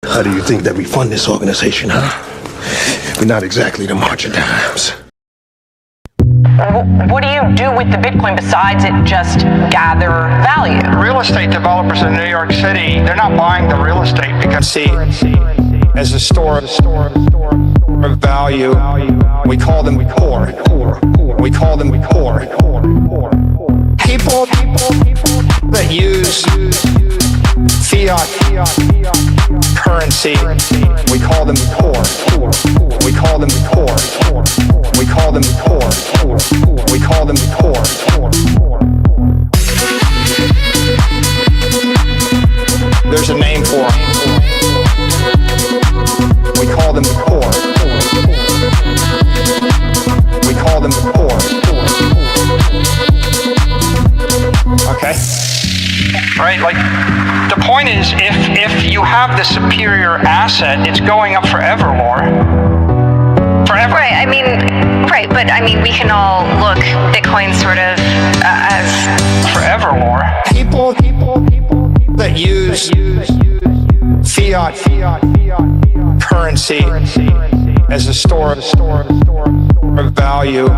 How do you think that we fund this organization, huh? We're not exactly the March of Dimes. What do you do with the Bitcoin besides it just gather value? Real estate developers in New York City, they're not buying the real estate because see as a store of value. We call them core. We call them core. People that use fiat currency, we call them core. We call them core. We call them core. We call them core. There's a name for them. We call them core. We call them core. Okay? Right, like the point is if you have the superior asset, it's going up forever, Laura. Forever. Right, but we can all look Bitcoin sort of as forever, Laura. People that use fiat currency as a store of value,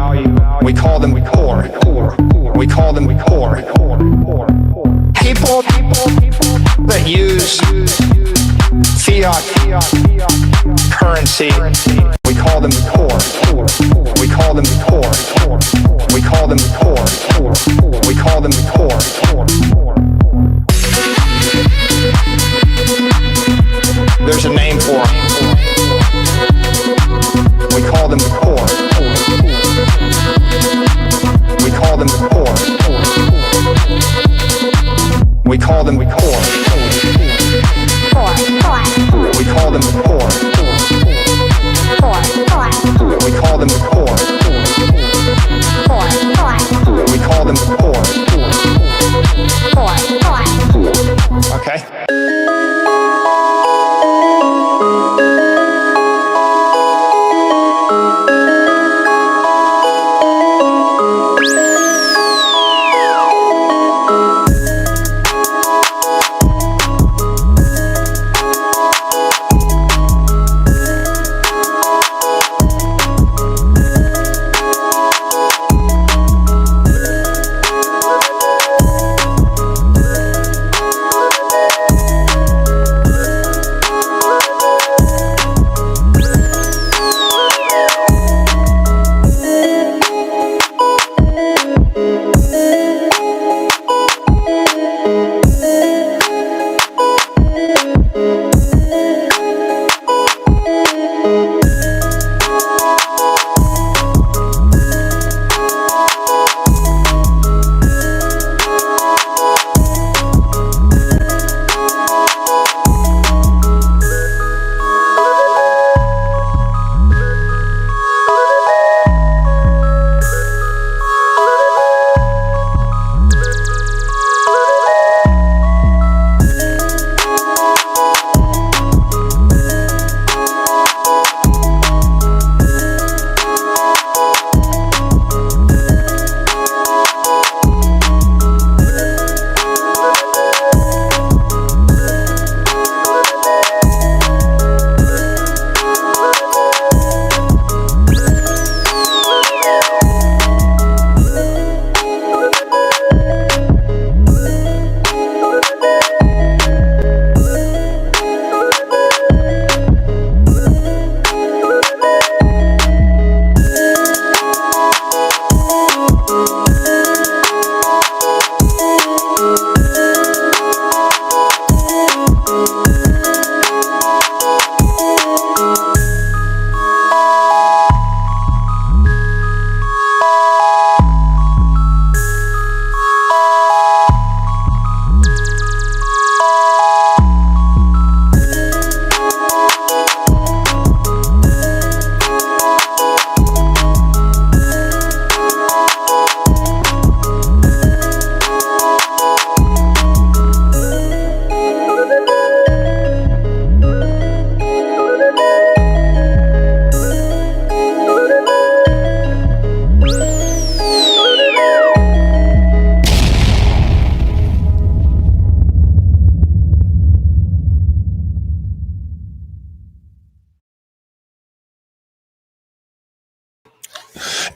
we call them core. We call them core. People that use fiat currency, we call them core. We call them core. We call them core. We call them core. There's a name for them. We call them core. We call them core. We call them core. We call them core. We call them core. We call them core. Okay.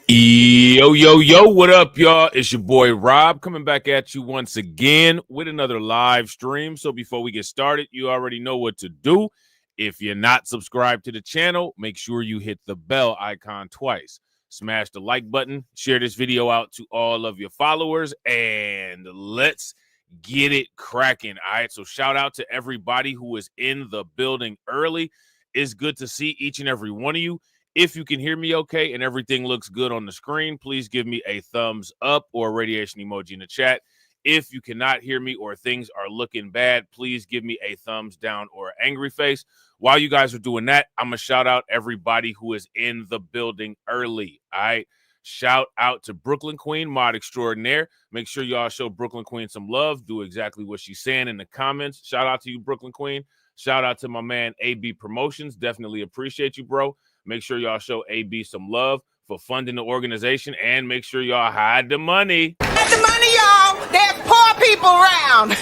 Yo, what up, y'all? It's your boy Rob coming back at you once again with another live stream. So before we get started, you already know what to do. If you're not subscribed to the channel, make sure you hit the bell icon twice. Smash the like button, share this video out to all of your followers, and let's get it cracking. All right, so shout out to everybody who is in the building early. It's good to see each and every one of you. If you can hear me okay and everything looks good on the screen, please give me a thumbs up or a radiation emoji in the chat. If you cannot hear me or things are looking bad, please give me a thumbs down or angry face. While you guys are doing that, I'm going to shout out everybody who is in the building early, all right? Shout out to Brooklyn Queen, mod extraordinaire. Make sure y'all show Brooklyn Queen some love. Do exactly what she's saying in the comments. Shout out to you, Brooklyn Queen. Shout out to my man, AB Promotions. Definitely appreciate you, bro. Make sure y'all show AB some love for funding the organization, and make sure y'all hide the money. Hide the money, y'all. There's poor people around.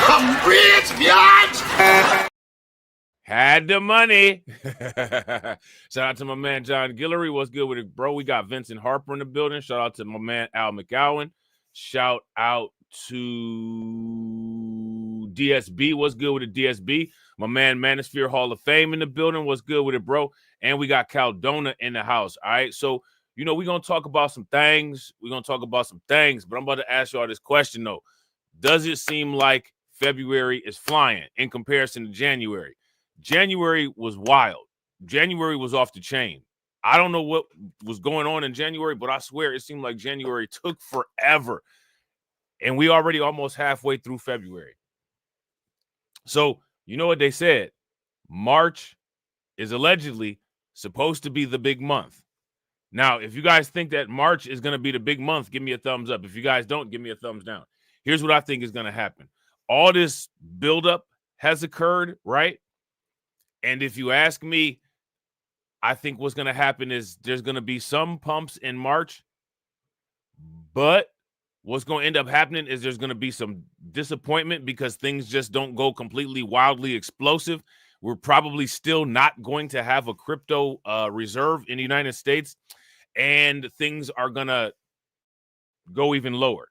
I'm rich, bitch! Had the money. Shout out to my man John Guillory. What's good with it, bro? We got Vincent Harper in the building. Shout out to my man Al McGowan. Shout out to DSB. What's good with the DSB? My man Manosphere Hall of Fame in the building. What's good with it, bro? And we got Caldona in the house. All right. So, you know, we're going to talk about some things. But I'm about to ask y'all this question, though. Does it seem like February is flying in comparison to January? January was wild. January was off the chain. I don't know what was going on in January, but I swear it seemed like January took forever. And we already almost halfway through February. So, you know what they said? March is allegedly supposed to be the big month. Now, if you guys think that March is going to be the big month, give me a thumbs up. If you guys don't, give me a thumbs down. Here's what I think is going to happen. All this buildup has occurred, right? And if you ask me, I think what's going to happen is there's going to be some pumps in March, but what's going to end up happening is there's going to be some disappointment because things just don't go completely wildly explosive. We're probably still not going to have a crypto reserve in the United States, and things are going to go even lower.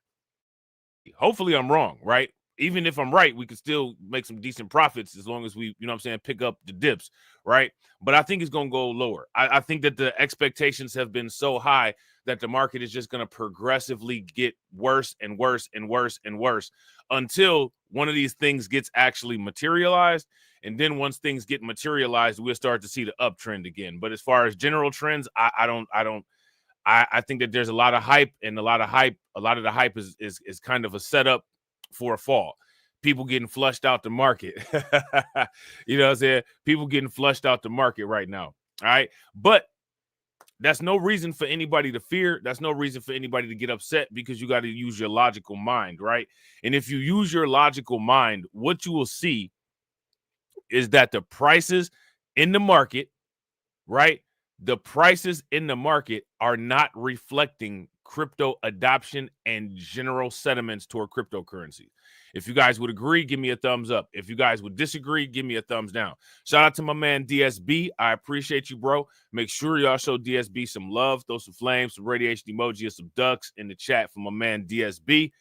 Hopefully I'm wrong, right? Even if I'm right, we could still make some decent profits as long as we, you know what I'm saying, pick up the dips, right? But I think it's going to go lower. I think that the expectations have been so high that the market is just going to progressively get worse and worse and worse and worse until one of these things gets actually materialized. And then once things get materialized, we'll start to see the uptrend again. But as far as general trends, I think that there's a lot of hype, and a lot of the hype is kind of a setup for a fall. People getting flushed out the market. You know what I'm saying? People getting flushed out the market right now. All right. But that's no reason for anybody to fear. That's no reason for anybody to get upset, because you got to use your logical mind, right? And if you use your logical mind, what you will see is that the prices in the market, right? The prices in the market are not reflecting crypto adoption and general sentiments toward cryptocurrency. If you guys would agree, give me a thumbs up. If you guys would disagree, give me a thumbs down. Shout out to my man DSB. I appreciate you, bro. Make sure y'all show DSB some love. Throw some flames, some radiation emoji, and some ducks in the chat for my man DSB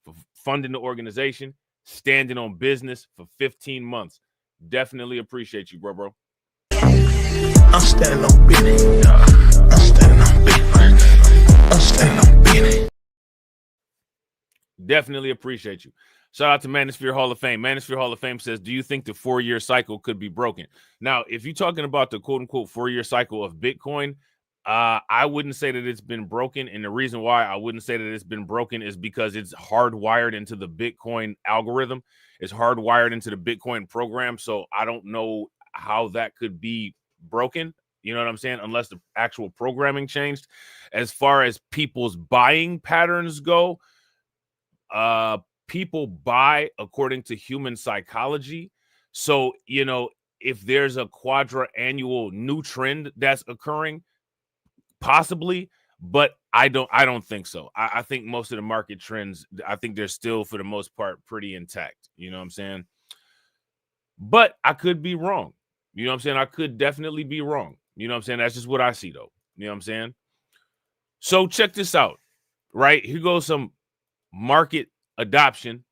for funding the organization, standing on business for 15 months. Definitely appreciate you, bro. I'm standing on business. I'm standing on business. I'm standing on business. Definitely appreciate you. Shout out to Manosphere Hall of Fame. Manosphere Hall of Fame says, do you think the 4-year cycle could be broken? Now, if you're talking about the quote-unquote 4-year cycle of Bitcoin, I wouldn't say that it's been broken. And the reason why I wouldn't say that it's been broken is because it's hardwired into the Bitcoin algorithm. It's hardwired into the Bitcoin program. So I don't know how that could be broken. You know what I'm saying? Unless the actual programming changed. As far as people's buying patterns go, people buy according to human psychology. So, you know, if there's a quadra-annual new trend that's occurring, possibly, but I don't think so. I think most of the market trends, I think they're still, for the most part, pretty intact. You know what I'm saying? But I could be wrong. You know what I'm saying? I could definitely be wrong. You know what I'm saying? That's just what I see, though. You know what I'm saying? So check this out, right? Here goes some market adoption,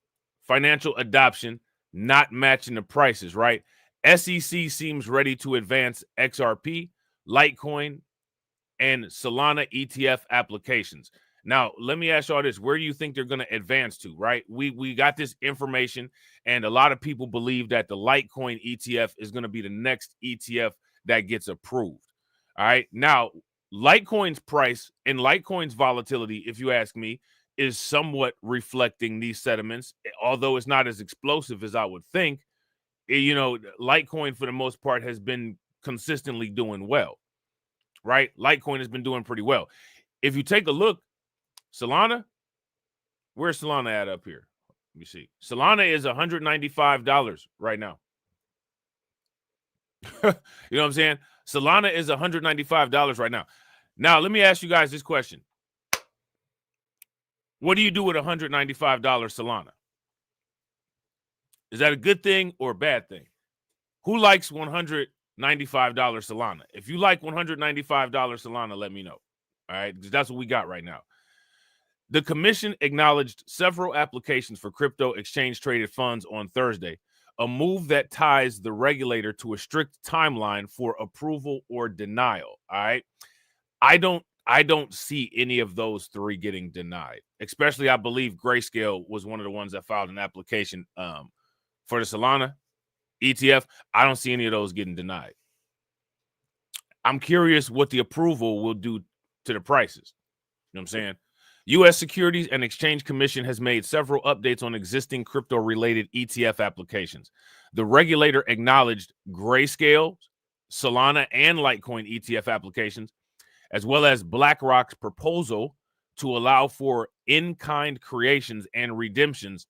financial adoption, not matching the prices, right? SEC seems ready to advance XRP, Litecoin, and Solana ETF applications. Now, let me ask y'all this. Where do you think they're going to advance to, right? We got this information, and a lot of people believe that the Litecoin ETF is going to be the next ETF that gets approved. All right. Now, Litecoin's price and Litecoin's volatility, if you ask me, is somewhat reflecting these sentiments, although it's not as explosive as I would think. You know, Litecoin, for the most part, has been consistently doing well, right? Litecoin has been doing pretty well. If you take a look, Solana, where's Solana at up here? Let me see. Solana is $195 right now. You know what I'm saying? Solana is $195 right now. Now, let me ask you guys this question. What do you do with $195 Solana? Is that a good thing or a bad thing? Who likes $195 Solana? If you like $195 Solana, let me know. All right, because that's what we got right now. The commission acknowledged several applications for crypto exchange-traded funds on Thursday, a move that ties the regulator to a strict timeline for approval or denial. All right, I don't see any of those three getting denied. Especially, I believe Grayscale was one of the ones that filed an application for the Solana ETF. I don't see any of those getting denied. I'm curious what the approval will do to the prices. You know what I'm saying? U.S. Securities and Exchange Commission has made several updates on existing crypto-related ETF applications. The regulator acknowledged Grayscale, Solana, and Litecoin ETF applications, as well as BlackRock's proposal to allow for in-kind creations and redemptions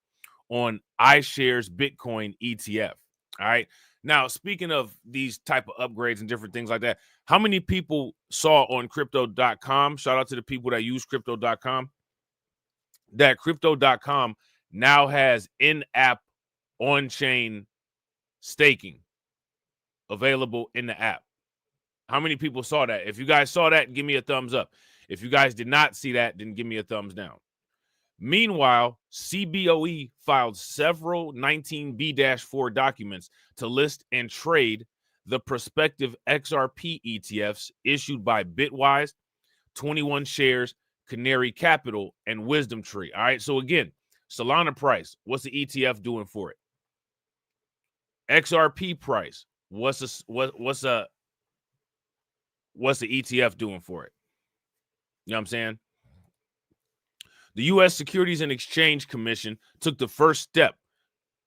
on iShares Bitcoin ETF. All right. Now, speaking of these type of upgrades and different things like that, how many people saw on crypto.com, shout out to the people that use crypto.com, that crypto.com now has in-app on-chain staking available in the app? How many people saw that? If you guys saw that, give me a thumbs up. If you guys did not see that, then give me a thumbs down. Meanwhile, CBOE filed several 19B-4 documents to list and trade the prospective XRP ETFs issued by Bitwise, 21 Shares, Canary Capital, and Wisdom Tree. All right, so again, Solana price, what's the ETF doing for it? XRP price, what's the ETF doing for it? You know what I'm saying? The U.S. Securities and Exchange Commission took the first step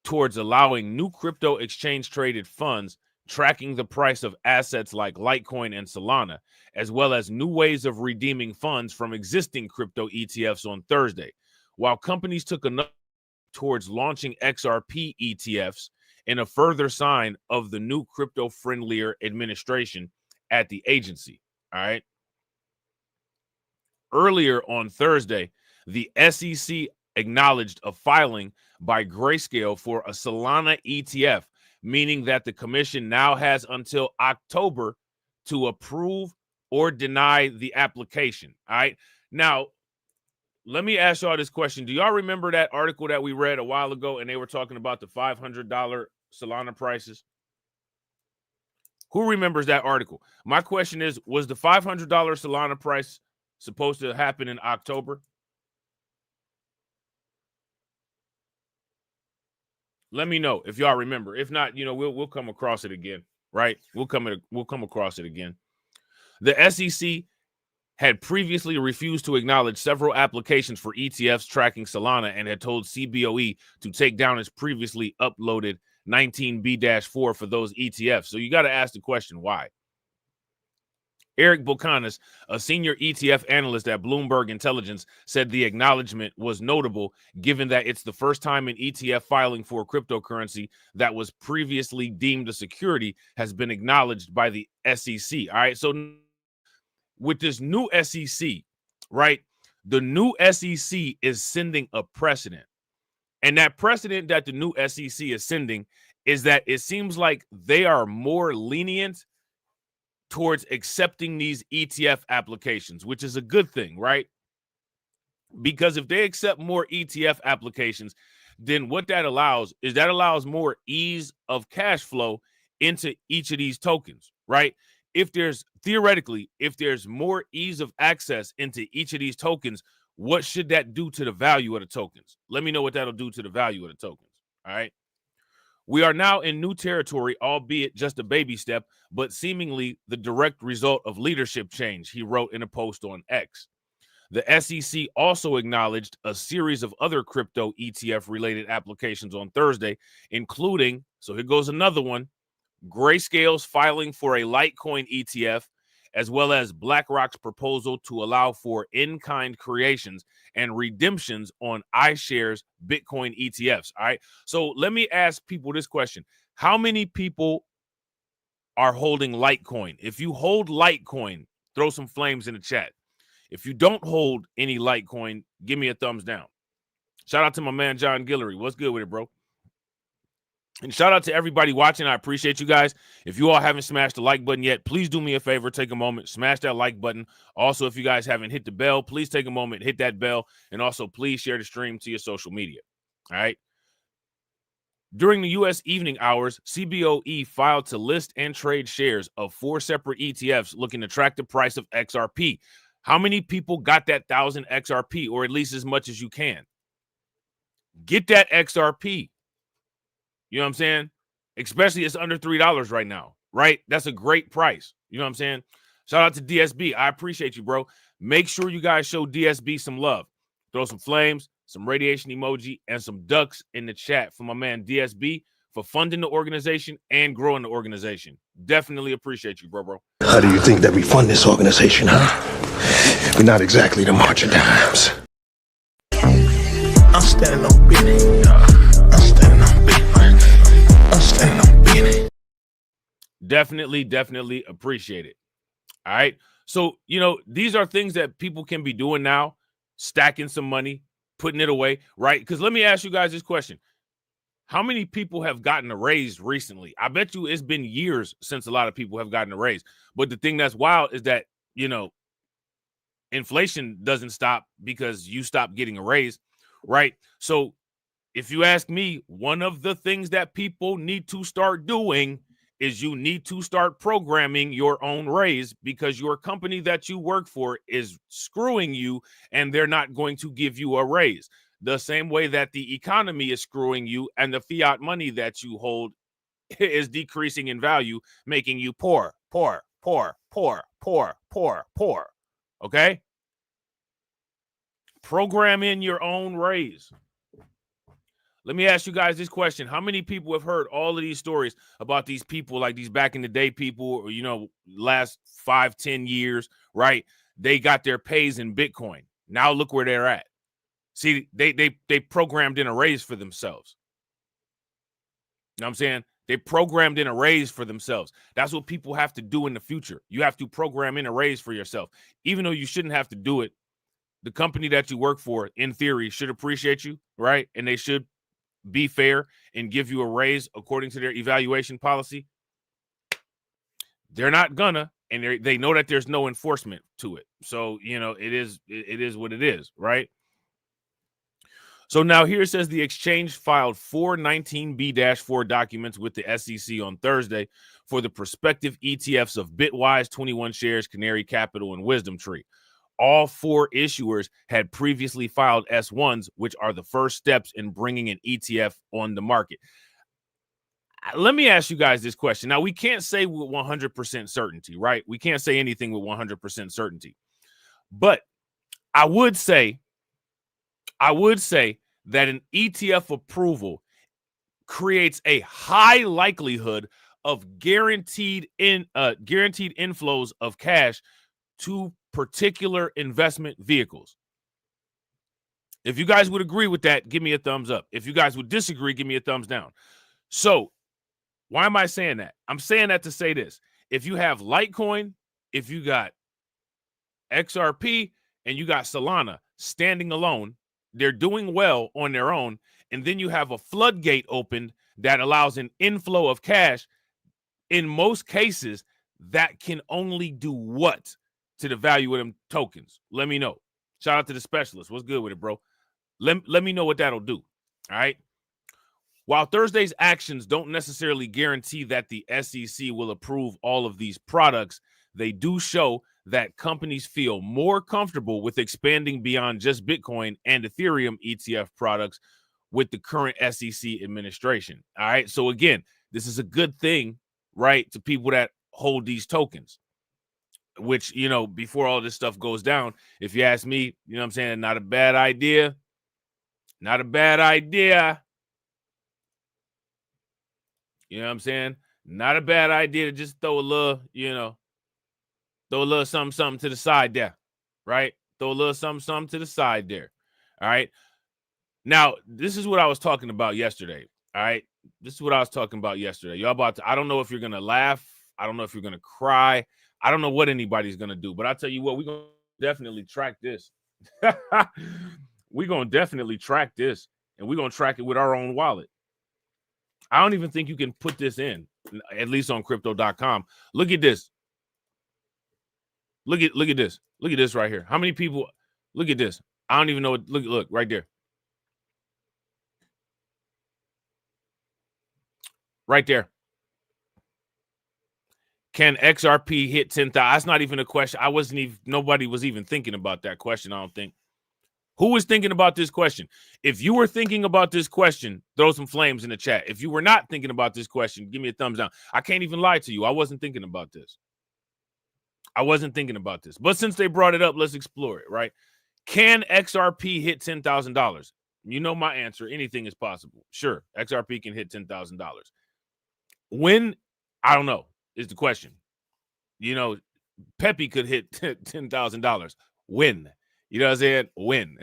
towards allowing new crypto exchange-traded funds tracking the price of assets like Litecoin and Solana, as well as new ways of redeeming funds from existing crypto ETFs on Thursday, while companies took another towards launching XRP ETFs in a further sign of the new crypto-friendlier administration at the agency. All right. Earlier on Thursday, the SEC acknowledged a filing by Grayscale for a Solana ETF, meaning that the commission now has until October to approve or deny the application. All right. Now, let me ask y'all this question. Do y'all remember that article that we read a while ago and they were talking about the $500 Solana prices? Who remembers that article? My question is, was the $500 Solana price supposed to happen in October? Let me know if y'all remember. If not, you know, we'll come across it again, right? We'll come across it again. The SEC had previously refused to acknowledge several applications for ETFs tracking Solana and had told CBOE to take down its previously uploaded 19B-4 for those ETFs. So you got to ask the question, why? Eric Bocanis, a senior ETF analyst at Bloomberg Intelligence, said the acknowledgement was notable given that it's the first time an ETF filing for a cryptocurrency that was previously deemed a security has been acknowledged by the SEC. All right, so with this new SEC, right, the new SEC is sending a precedent. And that precedent that the new SEC is sending is that it seems like they are more lenient towards accepting these ETF applications, which is a good thing, right? Because if they accept more ETF applications, then what that allows is more ease of cash flow into each of these tokens, right? If there's more ease of access into each of these tokens, what should that do to the value of the tokens? Let me know what that'll do to the value of the tokens. All right. We are now in new territory, albeit just a baby step, but seemingly the direct result of leadership change, he wrote in a post on X. The SEC also acknowledged a series of other crypto ETF-related applications on Thursday, including, so here goes another one, Grayscale's filing for a Litecoin ETF, as well as BlackRock's proposal to allow for in-kind creations and redemptions on iShares Bitcoin ETFs. All right. So let me ask people this question. How many people are holding Litecoin? If you hold Litecoin, throw some flames in the chat. If you don't hold any Litecoin, give me a thumbs down. Shout out to my man, John Guillory. What's good with it, bro? And shout out to everybody watching. I appreciate you guys. If you all haven't smashed the like button yet, please do me a favor. Take a moment, smash that like button. Also, if you guys haven't hit the bell, please take a moment, hit that bell. And also, please share the stream to your social media. All right. During the U.S. evening hours, CBOE filed to list and trade shares of 4 separate ETFs looking to track the price of XRP. How many people got that 1,000 XRP, or at least as much as you can? Get that XRP. You know what I'm saying? Especially it's under $3 right now, right? That's a great price. You know what I'm saying? Shout out to DSB. I appreciate you, bro. Make sure you guys show DSB some love. Throw some flames, some radiation emoji, and some ducks in the chat for my man DSB for funding the organization and growing the organization. Definitely appreciate you, bro. How do you think that we fund this organization, huh? We're not exactly the march of dimes. I'm standing on business. I'm standing on business. I'm standing on business. Definitely appreciate it. All right. So, you know, these are things that people can be doing now, stacking some money, putting it away, right? Because let me ask you guys this question. How many people have gotten a raise recently? I bet you it's been years since a lot of people have gotten a raise. But the thing that's wild is that, you know, inflation doesn't stop because you stop getting a raise, right? So if you ask me, one of the things that people need to start doing is you need to start programming your own raise, because your company that you work for is screwing you and they're not going to give you a raise. The same way that the economy is screwing you and the fiat money that you hold is decreasing in value, making you poor. Okay? Program in your own raise. Let me ask you guys this question. How many people have heard all of these stories about these people, like these back in the day people, or, you know, last 5-10 years, right? They got their pays in Bitcoin. Now look where they're at. See, they programmed in a raise for themselves. You know what I'm saying? They programmed in a raise for themselves. That's what people have to do in the future. You have to program in a raise for yourself. Even though you shouldn't have to do it, the company that you work for, in theory, should appreciate you, right? And they should be fair and give you a raise according to their evaluation policy. They're not gonna, and they know that there's no enforcement to it. So, you know, it is what it is, right? So now here it says the exchange filed 4 19B-4 documents with the SEC on Thursday for the prospective ETFs of Bitwise, 21 Shares, Canary Capital, and Wisdom Tree. All 4 issuers had previously filed S1s, which are the first steps in bringing an ETF on the market. Let me ask you guys this question. Now, we can't say with 100% certainty, right? We can't say anything with 100% certainty. But I would say that an ETF approval creates a high likelihood of guaranteed inflows of cash to particular investment vehicles. If you guys would agree with that, give me a thumbs up. If you guys would disagree, give me a thumbs down. So why am I saying that? I'm saying that to say this. If you have Litecoin, if you got XRP, and you got Solana standing alone, they're doing well on their own, and then you have a floodgate opened that allows an inflow of cash. In most cases, that can only do what to the value of them tokens? Let me know. Shout out to the specialist. What's good with it, bro? Let me know what that'll do. All right. While Thursday's actions don't necessarily guarantee that the SEC will approve all of these products, they do show that companies feel more comfortable with expanding beyond just Bitcoin and Ethereum ETF products with the current SEC administration. All right. So again, this is a good thing, right, to people that hold these tokens, which, you know, before all this stuff goes down, if you ask me, you know what I'm saying, not a bad idea. Not a bad idea. You know what I'm saying? Not a bad idea to just throw a little, you know, throw a little something to the side there, right? Throw a little something to the side there. All right. Now, this is what I was talking about yesterday. All right. This is what I was talking about yesterday. Y'all about to, I don't know if you're going to laugh. I don't know if you're going to cry. I don't know what anybody's going to do, but I'll tell you what, we're going to definitely track this. We're going to definitely track this, and we're going to track it with our own wallet. I don't even think you can put this in, at least on crypto.com. Look at this. Look at this. Look at this right here. How many people? Look at this. I don't even know what. Look right there. Right there. Can XRP hit 10,000? That's not even a question. Nobody was even thinking about that question, I don't think. Who was thinking about this question? If you were thinking about this question, throw some flames in the chat. If you were not thinking about this question, give me a thumbs down. I can't even lie to you. I wasn't thinking about this. But since they brought it up, let's explore it, right? Can XRP hit $10,000? You know my answer. Anything is possible. Sure, XRP can hit $10,000. When? I don't know, is the question. You know, Pepe could hit $10,000. When? You know what I'm saying? When.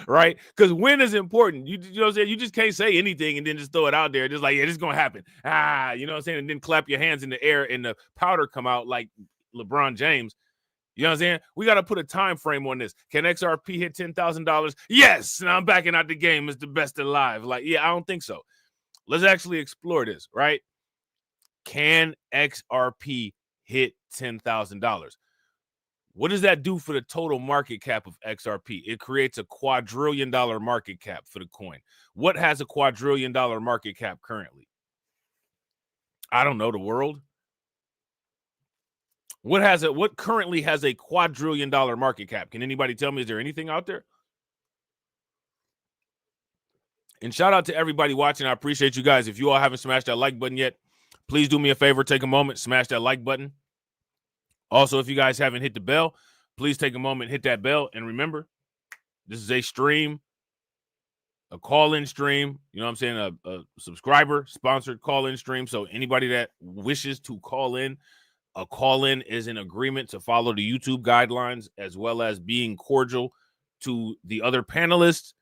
Right? Because when is important. You know what I'm saying? You just can't say anything and then just throw it out there. Just like, yeah, this is going to happen. You know what I'm saying? And then clap your hands in the air and the powder come out like LeBron James. You know what I'm saying? We got to put a time frame on this. Can XRP hit $10,000? Yes. And I'm backing out the game as the best alive. Like, yeah, I don't think so. Let's actually explore this, right? Can XRP hit $10,000? What does that do for the total market cap of XRP? It creates a quadrillion-dollar market cap for the coin. What has a quadrillion-dollar market cap currently? I don't know, the world. What currently has a quadrillion-dollar market cap? Can anybody tell me? Is there anything out there? And shout out to everybody watching. I appreciate you guys. If you all haven't smashed that like button yet, please do me a favor. Take a moment, smash that like button. Also, if you guys haven't hit the bell, please take a moment, hit that bell. And remember, this is a stream, a call-in stream. You know what I'm saying? A subscriber-sponsored call-in stream. So anybody that wishes to call in, a call-in is an agreement to follow the YouTube guidelines as well as being cordial to the other panelists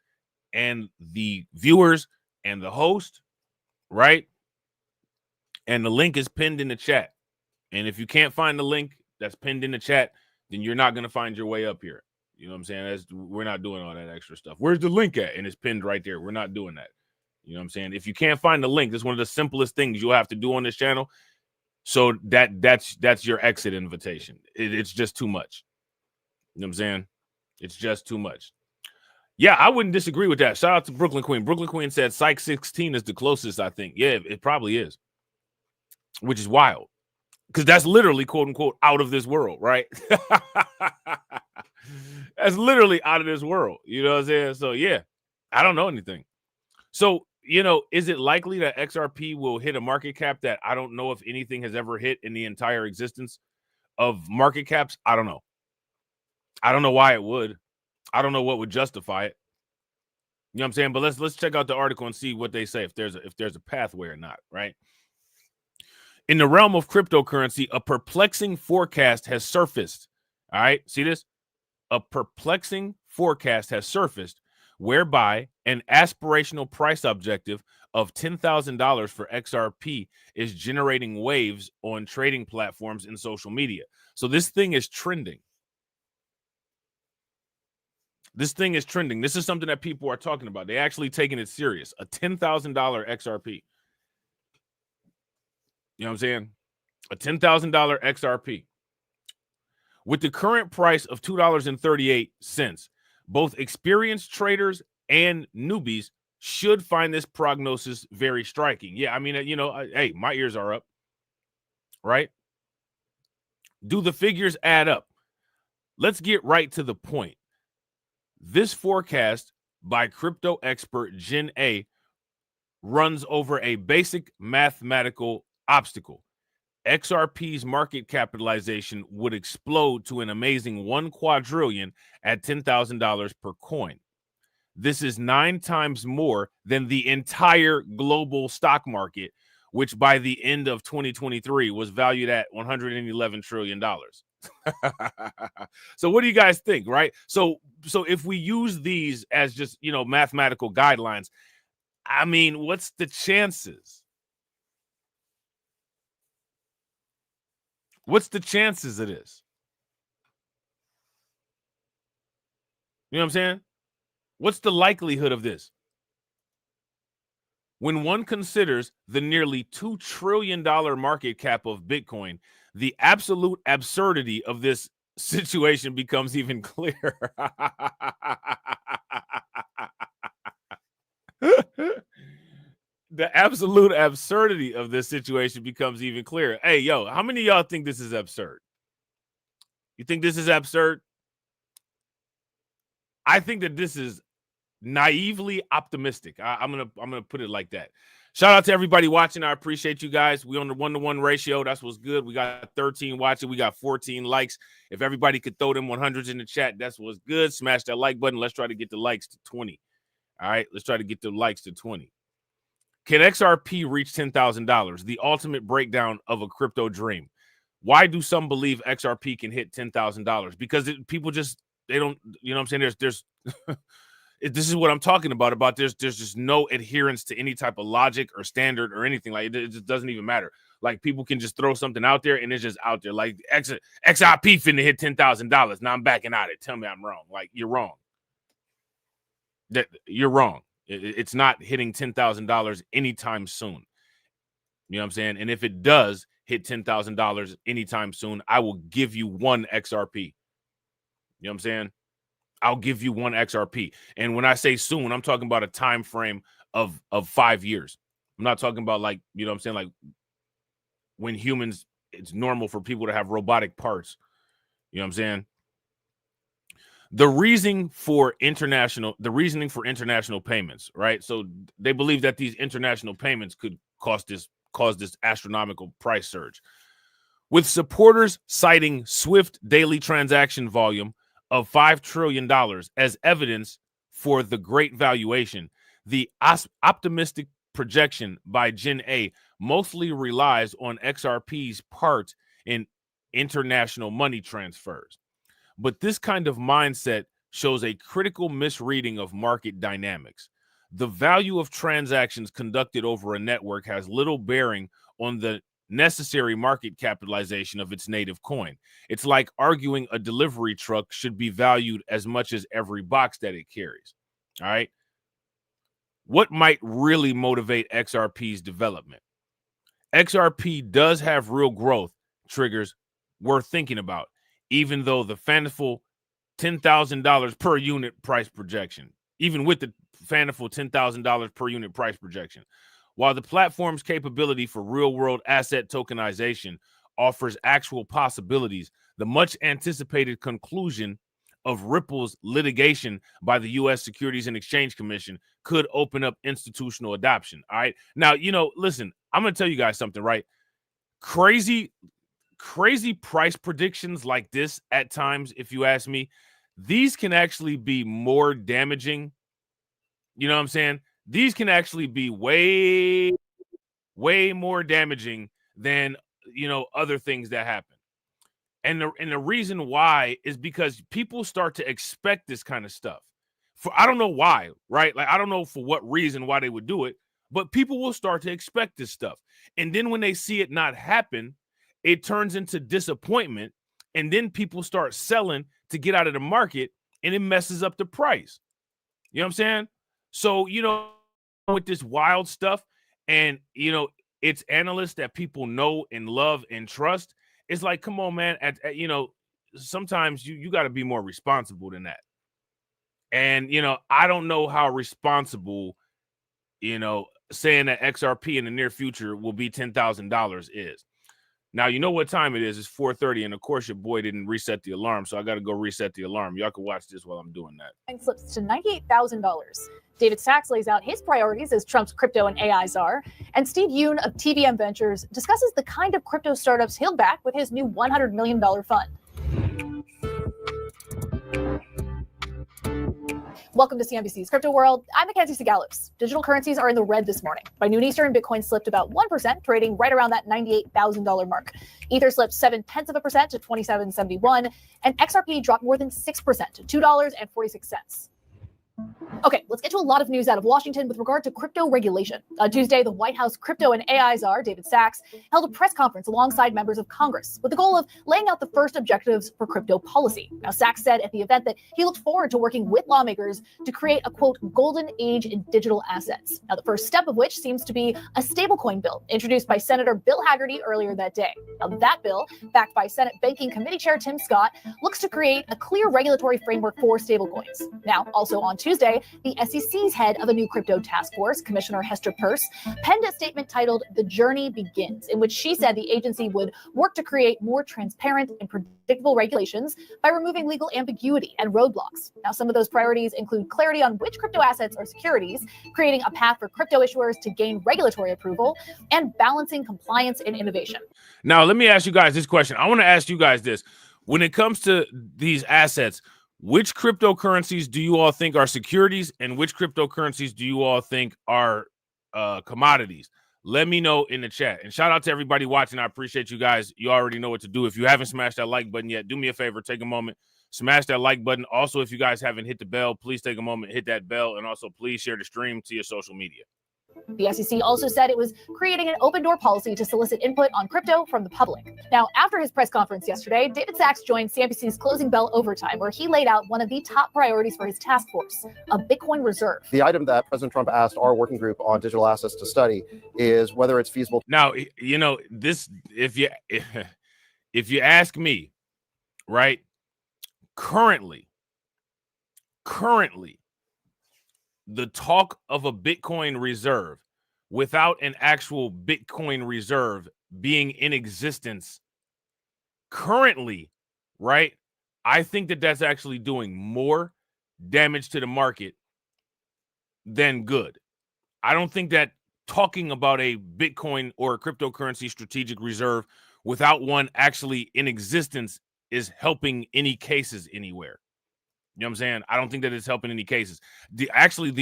and the viewers and the host, right? And the link is pinned in the chat. And if you can't find the link that's pinned in the chat, then you're not going to find your way up here. You know what I'm saying? We're not doing all that extra stuff. Where's the link at? And it's pinned right there. We're not doing that. You know what I'm saying? If you can't find the link, that's one of the simplest things you'll have to do on this channel. So that's your exit invitation. It's just too much. You know what I'm saying? It's just too much. Yeah, I wouldn't disagree with that. Shout out to Brooklyn Queen. Brooklyn Queen said Psych 16 is the closest, I think. Yeah, it probably is. Which is wild. Because that's literally, quote unquote, out of this world, right? That's literally out of this world. You know what I'm saying? So, yeah, I don't know anything. So, you know, is it likely that XRP will hit a market cap that I don't know if anything has ever hit in the entire existence of market caps? I don't know. I don't know why it would. I don't know what would justify it. You know what I'm saying? But let's check out the article and see what they say, if there's a pathway or not, right? In the realm of cryptocurrency, a perplexing forecast has surfaced. All right, see this? A perplexing forecast has surfaced whereby an aspirational price objective of $10,000 for XRP is generating waves on trading platforms and social media. So this thing is trending. This thing is trending. This is something that people are talking about. They're actually taking it serious. A $10,000 XRP. You know what I'm saying? a $10,000 XRP. With the current price of $2.38, both experienced traders and newbies should find this prognosis very striking. Yeah, I mean, hey, my ears are up, right? Do the figures add up? Let's get right to the point. This forecast by crypto expert Jen A runs over a basic mathematical obstacle. XRP's market capitalization would explode to an amazing 1 quadrillion at $10,000 per coin. This is 9 times more than the entire global stock market, which by the end of 2023 was valued at $111 trillion. So what do you guys think, right? So if we use these as just, mathematical guidelines, I mean, what's the chances? What's the chances of this? You know what I'm saying? What's the likelihood of this? When one considers the nearly $2 trillion market cap of Bitcoin, the absolute absurdity of this situation becomes even clearer. The absolute absurdity of this situation becomes even clearer. Hey, yo, how many of y'all think this is absurd? You think this is absurd? I think that this is naively optimistic. I'm gonna put it like that. Shout out to everybody watching. I appreciate you guys. We on the 1-to-1 ratio. That's what's good. We got 13 watching. We got 14 likes. If everybody could throw them 100s in the chat, that's what's good. Smash that like button. Let's try to get the likes to 20. All right, let's try to get the likes to 20. Can XRP reach $10,000? The ultimate breakdown of a crypto dream. Why do some believe XRP can hit $10,000? Because people just, they don't, you know what I'm saying? There's this is what I'm talking about there's just no adherence to any type of logic or standard or anything. Like it just doesn't even matter. Like people can just throw something out there and it's just out there. Like XRP finna hit $10,000. Now I'm backing out it. Tell me I'm wrong. Like you're wrong. You're wrong. It's not hitting $10,000 anytime soon. You know what I'm saying? And if it does hit $10,000 anytime soon, I will give you 1 XRP. You know what I'm saying? I'll give you 1 XRP. And when I say soon, I'm talking about a time frame of 5 years. I'm not talking about like, you know what I'm saying? Like when humans, it's normal for people to have robotic parts. You know what I'm saying? The reasoning for international payments, right? So they believe that these international payments could cause this astronomical price surge. With supporters citing swift daily transaction volume of $5 trillion as evidence for the great valuation, the optimistic projection by Jen A mostly relies on XRP's part in international money transfers. But this kind of mindset shows a critical misreading of market dynamics. The value of transactions conducted over a network has little bearing on the necessary market capitalization of its native coin. It's like arguing a delivery truck should be valued as much as every box that it carries. All right. What might really motivate XRP's development? XRP does have real growth triggers worth thinking about, even though the fanciful $10,000 per unit price projection, even with the fanciful $10,000 per unit price projection. While the platform's capability for real-world asset tokenization offers actual possibilities, the much-anticipated conclusion of Ripple's litigation by the U.S. Securities and Exchange Commission could open up institutional adoption. All right. Now, listen, I'm going to tell you guys something, right? Crazy price predictions like this at times, if you ask me, these can actually be more damaging. You know what I'm saying? These can actually be way more damaging than, other things that happen. And the reason why is because people start to expect this kind of stuff. I don't know why, right? Like, I don't know for what reason why they would do it, but people will start to expect this stuff. And then when they see it not happen, it turns into disappointment. And then people start selling to get out of the market and it messes up the price. You know what I'm saying? So, with this wild stuff and, it's analysts that people know and love and trust. It's like, come on, man. Sometimes you got to be more responsible than that. And, I don't know how responsible, saying that XRP in the near future will be $10,000 is. Now, you know what time it is. It's 4:30, and of course, your boy didn't reset the alarm, so I got to go reset the alarm. Y'all can watch this while I'm doing that. Slips to $98,000. David Sachs lays out his priorities as Trump's crypto and AI czar, and Steve Yoon of TVM Ventures discusses the kind of crypto startups he'll back with his new $100 million fund. Welcome to CNBC's Crypto World. I'm Mackenzie Sigalos. Digital currencies are in the red this morning. By noon Eastern, Bitcoin slipped about 1%, trading right around that $98,000 mark. Ether slipped 0.7% to $27.71, and XRP dropped more than 6% to $2.46. Okay, let's get to a lot of news out of Washington with regard to crypto regulation. On Tuesday, the White House crypto and AI czar, David Sachs, held a press conference alongside members of Congress with the goal of laying out the first objectives for crypto policy. Now, Sachs said at the event that he looked forward to working with lawmakers to create a, quote, golden age in digital assets. Now, the first step of which seems to be a stablecoin bill introduced by Senator Bill Hagerty earlier that day. Now, that bill, backed by Senate Banking Committee Chair Tim Scott, looks to create a clear regulatory framework for stablecoins. Now, also on Tuesday, the SEC's head of a new crypto task force, Commissioner Hester Peirce, penned a statement titled "The Journey Begins," in which she said the agency would work to create more transparent and predictable regulations by removing legal ambiguity and roadblocks. Now, some of those priorities include clarity on which crypto assets are securities, creating a path for crypto issuers to gain regulatory approval, and balancing compliance and innovation. Now, let me ask you guys this question. I want to ask you guys this. When it comes to these assets, which cryptocurrencies do you all think are securities, and which cryptocurrencies do you all think are commodities? Let me know in the chat. And shout out to everybody watching. I appreciate you guys. You already know what to do. If you haven't smashed that like button yet, do me a favor. Take a moment. Smash that like button. Also, if you guys haven't hit the bell, please take a moment, hit that bell, and also please share the stream to your social media. The SEC also said it was creating an open door policy to solicit input on crypto from the public. Now, after his press conference yesterday, David Sachs joined CNBC's Closing Bell Overtime, where he laid out one of the top priorities for his task force, a Bitcoin reserve. The item that President Trump asked our working group on digital assets to study is whether it's feasible. Now, this, if you ask me, right, currently, the talk of a Bitcoin reserve without an actual Bitcoin reserve being in existence currently, right? I think that that's actually doing more damage to the market than good. I don't think that talking about a Bitcoin or a cryptocurrency strategic reserve without one actually in existence is helping any cases anywhere. You know what I'm saying? I don't think that it's helping any cases. The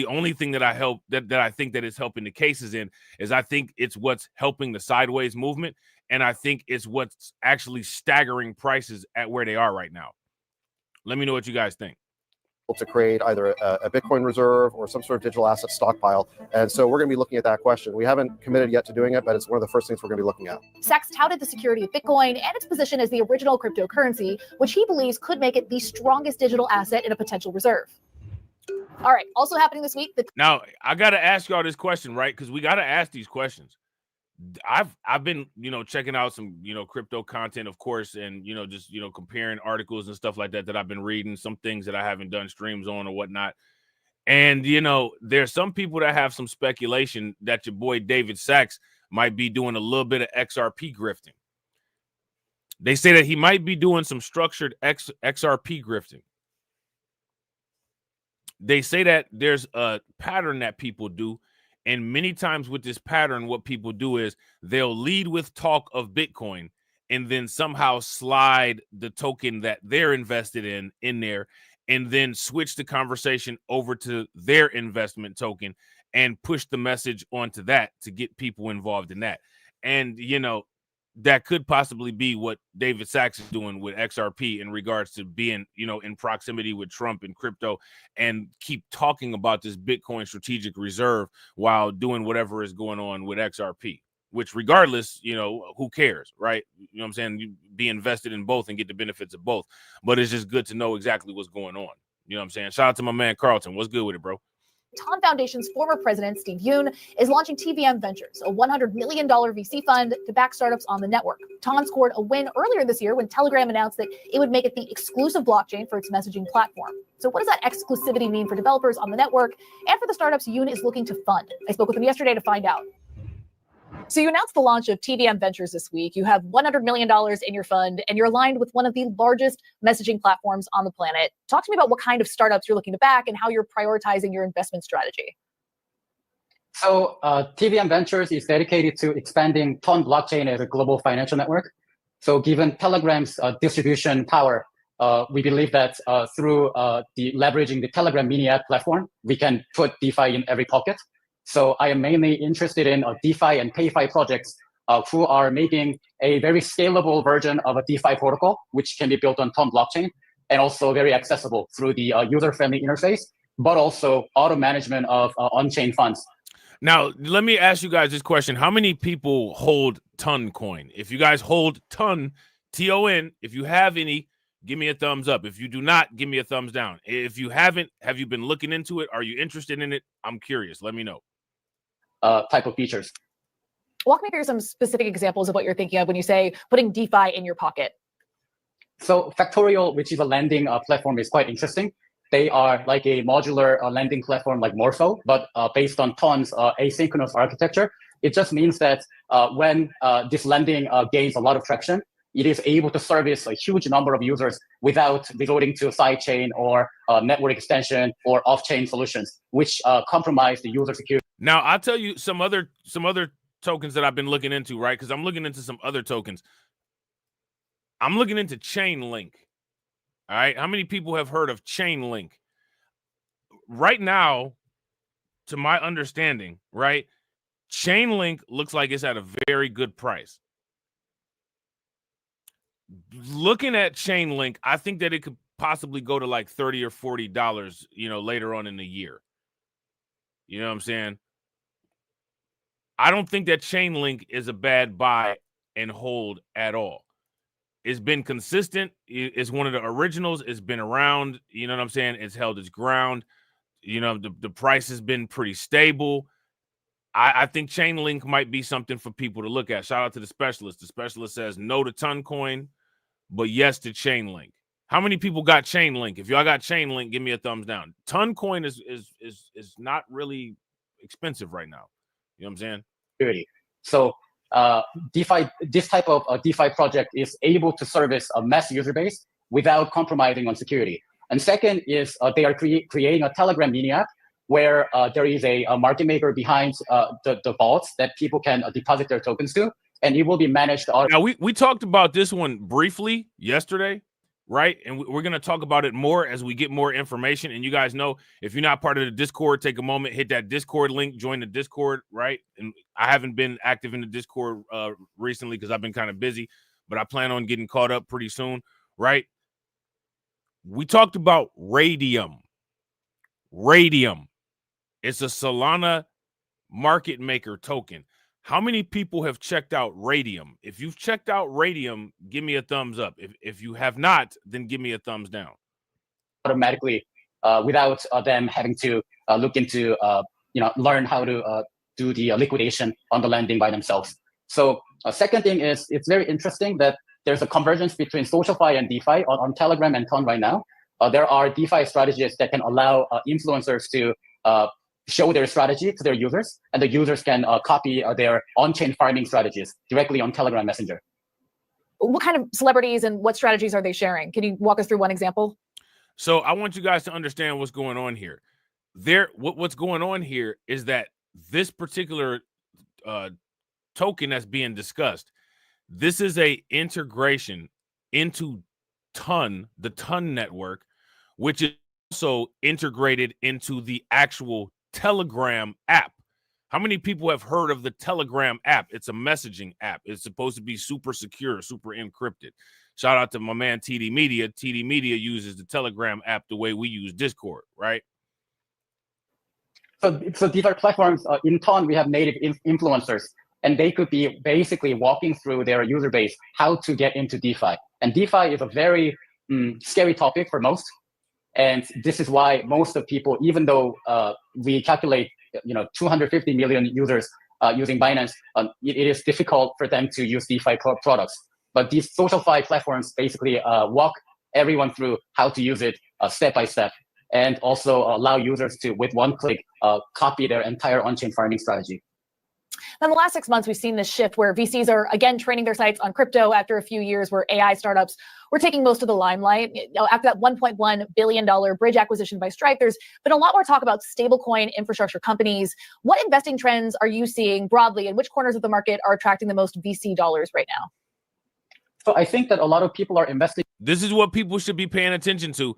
only thing that I think that is helping the cases in is I think it's what's helping the sideways movement, and I think it's what's actually staggering prices at where they are right now. Let me know what you guys think. To create either a Bitcoin reserve or some sort of digital asset stockpile. And so we're going to be looking at that question. We haven't committed yet to doing it, but it's one of the first things we're going to be looking at. Sachs touted the security of Bitcoin and its position as the original cryptocurrency, which he believes could make it the strongest digital asset in a potential reserve. All right, also happening this week. Now, I got to ask y'all this question, right? Because we got to ask these questions. I've been, checking out some, crypto content, of course, and, just, comparing articles and stuff like that I've been reading, some things that I haven't done streams on or whatnot. And, there's some people that have some speculation that your boy David Sachs might be doing a little bit of XRP grifting. They say that he might be doing some structured XRP grifting. They say that there's a pattern that people do. And many times with this pattern, what people do is they'll lead with talk of Bitcoin and then somehow slide the token that they're invested in there, and then switch the conversation over to their investment token and push the message onto that to get people involved in that. And, that could possibly be what David Sachs is doing with XRP in regards to being, in proximity with Trump and crypto, and keep talking about this Bitcoin strategic reserve while doing whatever is going on with XRP, which regardless, who cares, right? You know what I'm saying? You be invested in both and get the benefits of both, but it's just good to know exactly what's going on. You know what I'm saying? Shout out to my man, Carlton. What's good with it, bro? Ton Foundation's former president, Steve Yoon, is launching TVM Ventures, a $100 million VC fund to back startups on the network. Ton scored a win earlier this year when Telegram announced that it would make it the exclusive blockchain for its messaging platform. So what does that exclusivity mean for developers on the network and for the startups Yoon is looking to fund? I spoke with him yesterday to find out. So you announced the launch of TVM Ventures this week. You have $100 million in your fund, and you're aligned with one of the largest messaging platforms on the planet. Talk to me about what kind of startups you're looking to back and how you're prioritizing your investment strategy. So TVM Ventures is dedicated to expanding Ton blockchain as a global financial network. So given Telegram's distribution power, we believe that through leveraging the Telegram mini app platform, we can put DeFi in every pocket. So I am mainly interested in DeFi and PayFi projects who are making a very scalable version of a DeFi protocol, which can be built on Ton blockchain, and also very accessible through the user-friendly interface, but also auto management of on-chain funds. Now, let me ask you guys this question. How many people hold Ton coin? If you guys hold Ton, T-O-N, if you have any, give me a thumbs up. If you do not, give me a thumbs down. If you haven't, have you been looking into it? Are you interested in it? I'm curious. Let me know. Type of features. Walk me through some specific examples of what you're thinking of when you say putting DeFi in your pocket. So Factorial, which is a lending platform, is quite interesting. They are like a modular lending platform like Morpho, but based on Ton's asynchronous architecture. It just means that when this lending gains a lot of traction, it is able to service a huge number of users without resorting to sidechain or network extension or off-chain solutions, which compromise the user security. Now, I'll tell you some other tokens that I've been looking into, right? Because I'm looking into some other tokens. I'm looking into Chainlink. All right. How many people have heard of Chainlink? Right now, to my understanding, right, Chainlink looks like it's at a very good price. Looking at Chainlink, I think that it could possibly go to like $30 or $40, later on in the year. You know what I'm saying? I don't think that Chainlink is a bad buy and hold at all. It's been consistent. It's one of the originals. It's been around. You know what I'm saying? It's held its ground. The price has been pretty stable. I think Chainlink might be something for people to look at. Shout out to the specialist. The specialist says no to Toncoin, but yes to Chainlink. How many people got Chainlink? If y'all got Chainlink, give me a thumbs down. Toncoin is not really expensive right now. You know what I'm saying? So DeFi, this type of DeFi project is able to service a mass user base without compromising on security. And second is they are creating a Telegram mini app where there is a market maker behind the vaults that people can deposit their tokens to, and it will be managed. Now, we talked about this one briefly yesterday, right? And we're going to talk about it more as we get more information. And you guys know, if you're not part of the Discord, take a moment, hit that Discord link, join the Discord, right? And I haven't been active in the Discord recently because I've been kind of busy, but I plan on getting caught up pretty soon, right? We talked about Radium. Radium. It's a Solana market maker token. How many people have checked out Radium? If you've checked out Radium, give me a thumbs up. If you have not, then give me a thumbs down. Automatically, without them having to look into, learn how to do the liquidation on the lending by themselves. So second thing is, it's very interesting that there's a convergence between SocialFi and DeFi on Telegram and Ton right now. There are DeFi strategies that can allow influencers to show their strategy to their users, and the users can copy their on-chain farming strategies directly on Telegram Messenger. What kind of celebrities and what strategies are they sharing? Can you walk us through one example? So I want you guys to understand what's going on here. What's going on here is that this particular token that's being discussed, this is a integration into Ton, the Ton network, which is also integrated into the actual Telegram app. How many people have heard of the Telegram app? It's a messaging app. It's supposed to be super secure, super encrypted. Shout out to my man TD Media. TD Media uses the Telegram app the way we use Discord, right? So these are platforms. In Ton, we have native influencers, and they could be basically walking through their user base how to get into DeFi. And DeFi is a very scary topic for most. And this is why most of people, even though we calculate 250 million users using Binance, it is difficult for them to use DeFi products. But these SocialFi platforms basically walk everyone through how to use it step by step, and also allow users to, with one click, copy their entire on-chain farming strategy. In the last 6 months, we've seen this shift where VCs are again training their sites on crypto after a few years where AI startups were taking most of the limelight. After that $1.1 billion bridge acquisition by Stripe, there's been a lot more talk about stablecoin infrastructure companies. What investing trends are you seeing broadly, and which corners of the market are attracting the most VC dollars right now? So I think that a lot of people are investing. This is what people should be paying attention to.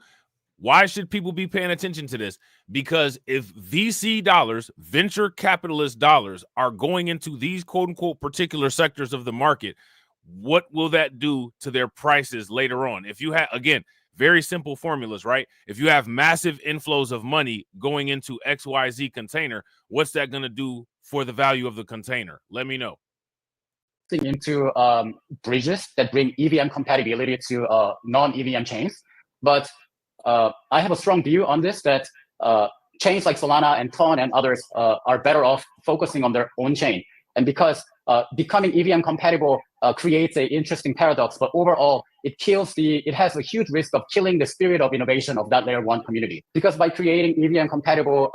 Why should people be paying attention to this? Because if VC dollars, venture capitalist dollars, are going into these quote unquote particular sectors of the market, what will that do to their prices later on? If you have, again, very simple formulas, right? If you have massive inflows of money going into XYZ container, what's that going to do for the value of the container? Let me know. Into bridges that bring EVM compatibility to non-EVM chains. But I have a strong view on this, that chains like Solana and Ton and others are better off focusing on their own chain. And because becoming EVM compatible creates an interesting paradox, but overall it has a huge risk of killing the spirit of innovation of that layer 1 community. Because by creating EVM compatible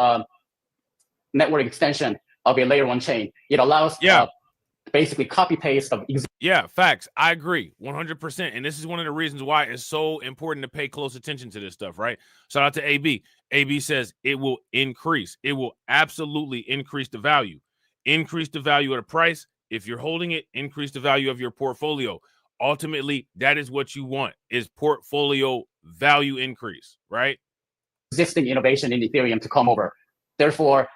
network extension of a layer 1 chain, it allows basically copy paste of facts. I agree 100%. And this is one of the reasons why it's so important to pay close attention to this stuff, right? Shout out to AB. AB says it will increase. It will absolutely increase the value. Increase the value of the price. If you're holding it, increase the value of your portfolio. Ultimately, that is what you want, is portfolio value increase, right? Existing innovation in Ethereum to come over. Therefore,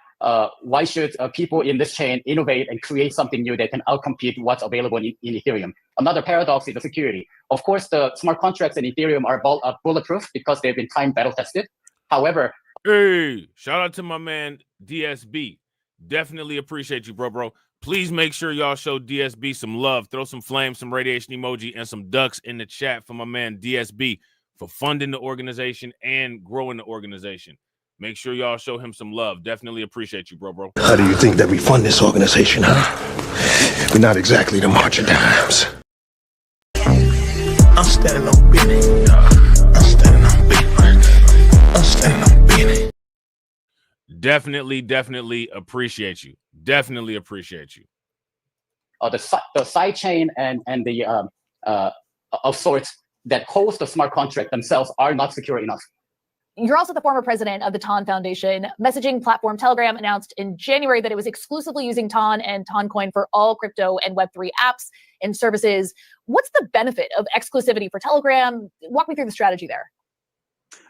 why should people in this chain innovate and create something new that can outcompete what's available in Ethereum? Another paradox is the security. Of course, the smart contracts in Ethereum are bulletproof because they've been time battle tested. However, hey, shout out to my man DSB. Definitely appreciate you, bro. Please make sure y'all show DSB some love. Throw some flames, some radiation emoji, and some ducks in the chat for my man DSB for funding the organization and growing the organization. Make sure y'all show him some love. Definitely appreciate you, bro. How do you think that we fund this organization, huh? We're not exactly the March of Dimes. I'm standing on business. I'm standing on business. I'm standing on business. Definitely appreciate you. Definitely appreciate you. The side chain and the of sorts that host the smart contract themselves are not secure enough. You're also the former president of the Ton Foundation. Messaging platform Telegram announced in January that it was exclusively using Ton and Toncoin for all crypto and Web3 apps and services. What's the benefit of exclusivity for Telegram? Walk me through the strategy there.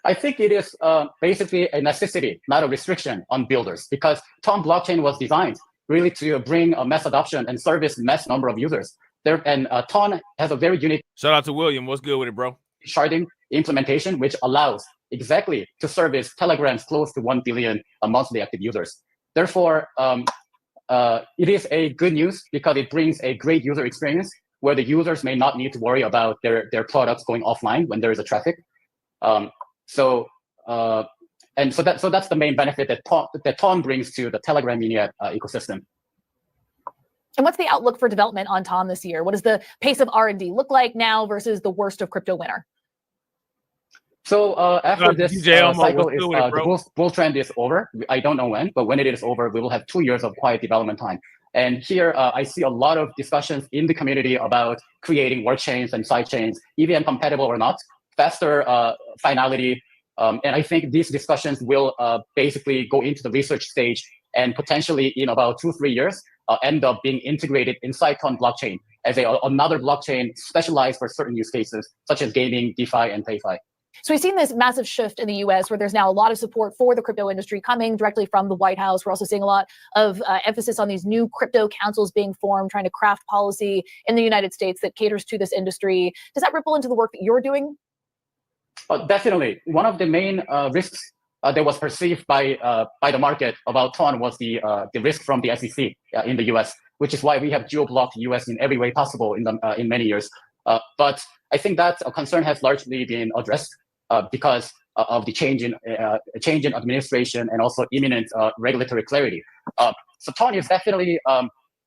I think it is basically a necessity, not a restriction on builders, because Ton blockchain was designed really to bring a mass adoption and service mass number of users. And Ton has a very unique. Shout out to William. What's good with it, bro? Sharding implementation, which allows exactly to service Telegram's close to 1 billion monthly active users. Therefore, it is a good news because it brings a great user experience where the users may not need to worry about their products going offline when there is a traffic. So that's the main benefit that Ton brings to the Telegram mini ecosystem. And what's the outlook for development on Ton this year? What does the pace of R&D look like now versus the worst of crypto winter? So after this cycle, the bull trend is over. I don't know when, but when it is over, we will have 2 years of quiet development time. And here I see a lot of discussions in the community about creating work chains and side chains, EVM compatible or not, faster finality. And I think these discussions will basically go into the research stage and potentially in about 2-3 years end up being integrated inside Ton blockchain as another blockchain specialized for certain use cases, such as gaming, DeFi, and PayFi. So we've seen this massive shift in the US where there's now a lot of support for the crypto industry coming directly from the White House. We're also seeing a lot of emphasis on these new crypto councils being formed, trying to craft policy in the United States that caters to this industry. Does that ripple into the work that you're doing? Definitely. One of the main risks that was perceived by the market about Ton was the risk from the SEC in the US, which is why we have geo-blocked the US in every way possible in many years. But I think that concern has largely been addressed because of the change in administration and also imminent regulatory clarity. So Ton is definitely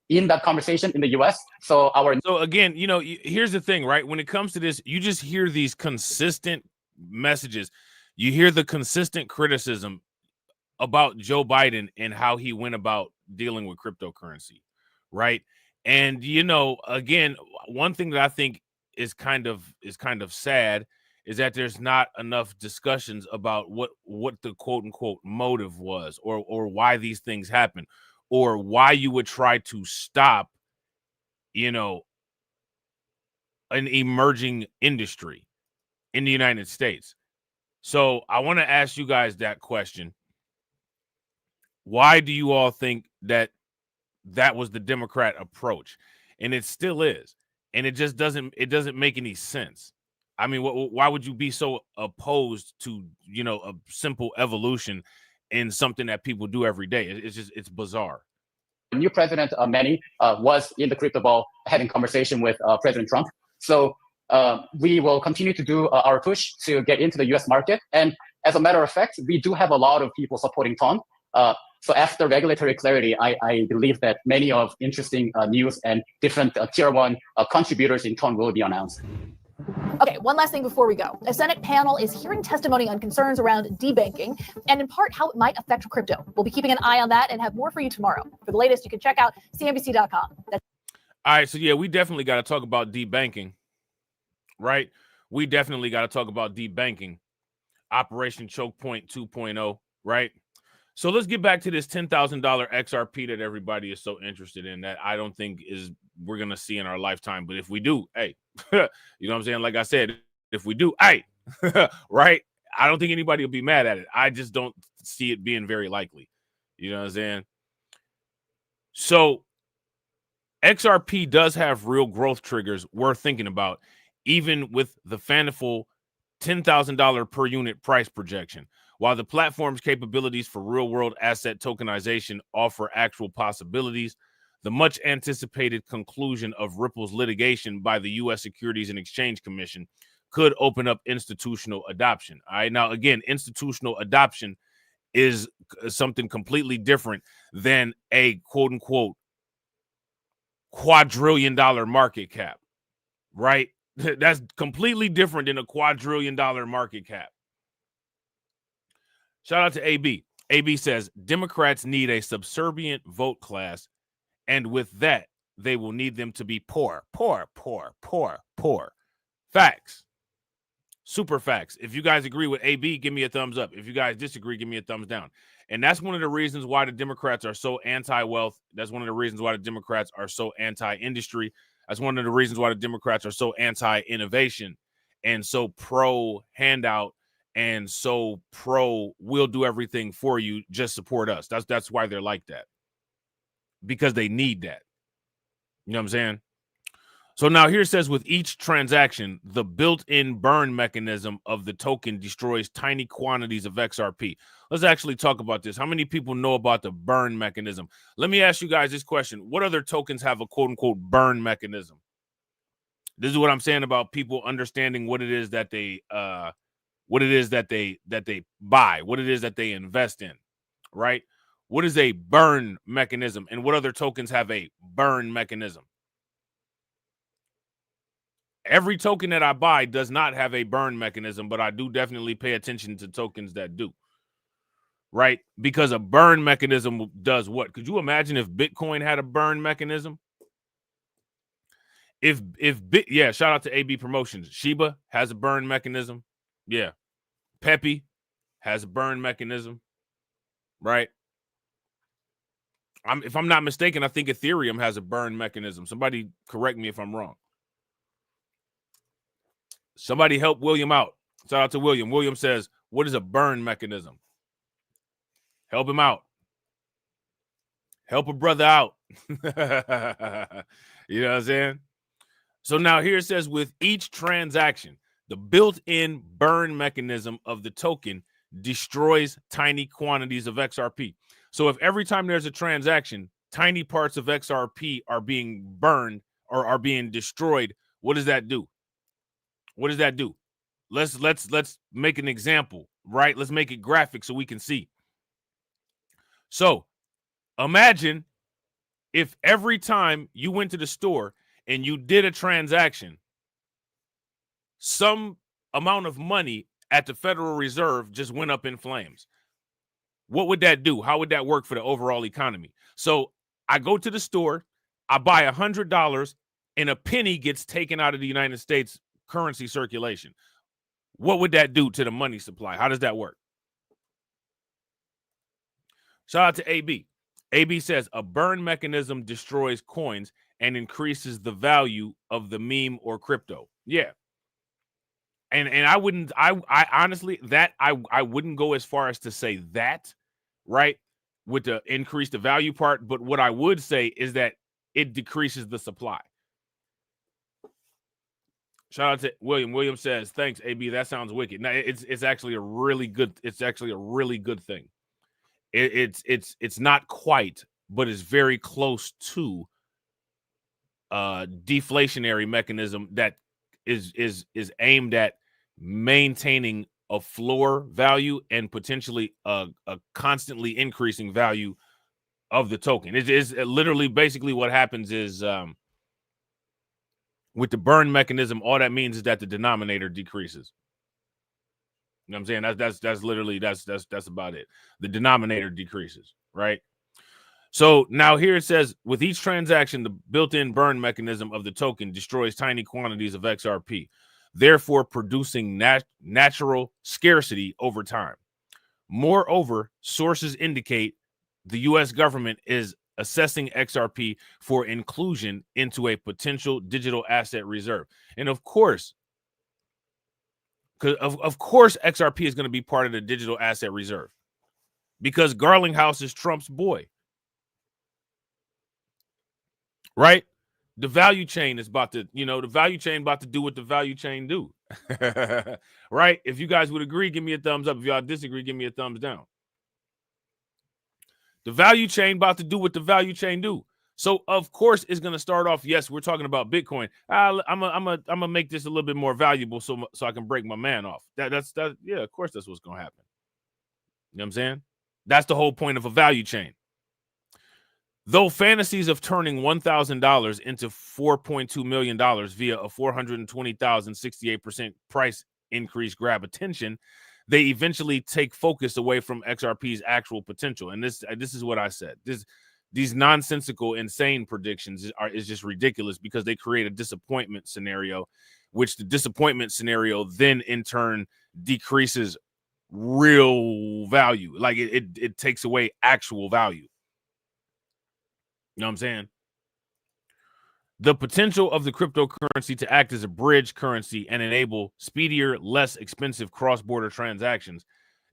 in that conversation in the U.S. So again, here's the thing, right? When it comes to this, you just hear these consistent messages. You hear the consistent criticism about Joe Biden and how he went about dealing with cryptocurrency, right? And again, one thing that I think is kind of sad is that there's not enough discussions about what the quote unquote motive was, or why these things happen, or why you would try to stop, an emerging industry in the United States. So I want to ask you guys that question. Why do you all think that was the Democrat approach? And it still is. And it just doesn't make any sense. I mean, why would you be so opposed to, a simple evolution in something that people do every day? It's bizarre. New president Manny was in the crypto ball having conversation with President Trump. So we will continue to do our push to get into the U.S. market. And as a matter of fact, we do have a lot of people supporting Ton. So after regulatory clarity, I believe that many of interesting news and different tier one contributors in Ton will be announced. Okay, one last thing before we go. A Senate panel is hearing testimony on concerns around debanking and in part how it might affect crypto. We'll be keeping an eye on that and have more for you tomorrow. For the latest, you can check out CNBC.com. All right, so yeah, we definitely got to talk about debanking, right? We definitely got to talk about debanking, Operation Choke Point 2.0, right? So let's get back to this $10,000 XRP that everybody is so interested in, that I don't think we're going to see in our lifetime. But if we do, hey, you know what I'm saying? Like I said, if we do, hey, right? I don't think anybody will be mad at it. I just don't see it being very likely. You know what I'm saying? So XRP does have real growth triggers worth thinking about, even with the fanciful $10,000 per unit price projection. While the platform's capabilities for real-world asset tokenization offer actual possibilities, the much-anticipated conclusion of Ripple's litigation by the U.S. Securities and Exchange Commission could open up institutional adoption. All right, now, again, institutional adoption is something completely different than a quote-unquote quadrillion-dollar market cap, right? That's completely different than a quadrillion-dollar market cap. Shout out to AB. AB says, Democrats need a subservient vote class, and with that, they will need them to be poor. Facts. Super facts. If you guys agree with AB, give me a thumbs up. If you guys disagree, give me a thumbs down. And that's one of the reasons why the Democrats are so anti-wealth. That's one of the reasons why the Democrats are so anti-industry. That's one of the reasons why the Democrats are so anti-innovation and so pro-handout and so pro we'll do everything for you, just support us. That's why they're like that. Because they need that. You know what I'm saying? So now here it says, with each transaction, the built-in burn mechanism of the token destroys tiny quantities of XRP. Let's actually talk about this. How many people know about the burn mechanism? Let me ask you guys this question. What other tokens have a quote-unquote burn mechanism? This is what I'm saying about people understanding what it is that they buy, what it is that they invest in, right? What is a burn mechanism, and what other tokens have a burn mechanism? Every token that I buy does not have a burn mechanism, but I do definitely pay attention to tokens that do, right? Because a burn mechanism does what? Could you imagine if Bitcoin had a burn mechanism? Yeah, shout out to AB Promotions. Shiba has a burn mechanism. Yeah. Pepe has a burn mechanism, right? If I'm not mistaken, I think Ethereum has a burn mechanism. Somebody correct me if I'm wrong. Somebody help William out. Shout out to William. William says, what is a burn mechanism? Help him out. Help a brother out. You know what I'm saying? So now here it says, with each transaction, the built-in burn mechanism of the token destroys tiny quantities of XRP. So if every time there's a transaction, tiny parts of XRP are being burned or are being destroyed, what does that do? What does that do? Let's make an example, right? Let's make it graphic so we can see. So imagine if every time you went to the store and you did a transaction, some amount of money at the Federal Reserve just went up in flames. What would that do? How would that work for the overall economy? So I go to the store, I buy $100, and a penny gets taken out of the United States currency circulation. What would that do to the money supply? How does that work? Shout out to AB. AB says a burn mechanism destroys coins and increases the value of the meme or crypto. Yeah. And I honestly that I wouldn't go as far as to say that, right? With the increase the value part, but what I would say is that it decreases the supply. Shout out to William. William says, "Thanks, AB. That sounds wicked." Now, it's actually a really good. It's actually a really good thing. It's not quite, but it's very close to deflationary mechanism that is aimed at maintaining a floor value and potentially a constantly increasing value of the token. It is literally basically what happens is with the burn mechanism, all that means is that the denominator decreases. You know what I'm saying? That's literally that's about it. The denominator decreases, right? So now here it says, with each transaction, the built-in burn mechanism of the token destroys tiny quantities of XRP, therefore producing natural scarcity over time. Moreover, sources indicate the U.S. government is assessing XRP for inclusion into a potential digital asset reserve. And of course, because of course XRP is going to be part of the digital asset reserve because Garlinghouse is Trump's boy. Right? The value chain is about to, the value chain about to do what the value chain do. Right? If you guys would agree, give me a thumbs up. If y'all disagree, give me a thumbs down. The value chain about to do what the value chain do. So of course it's going to start off. Yes, we're talking about Bitcoin. I'm gonna make this a little bit more valuable so I can break my man off. That's yeah. Of course that's what's going to happen. You know what I'm saying? That's the whole point of a value chain. Though fantasies of turning $1,000 into $4.2 million via a 420,068% price increase grab attention, they eventually take focus away from XRP's actual potential. And this is what I said. These nonsensical, insane predictions is just ridiculous because they create a disappointment scenario, which the disappointment scenario then in turn decreases real value. Like it takes away actual value. You know what I'm saying? The potential of the cryptocurrency to act as a bridge currency and enable speedier, less expensive cross-border transactions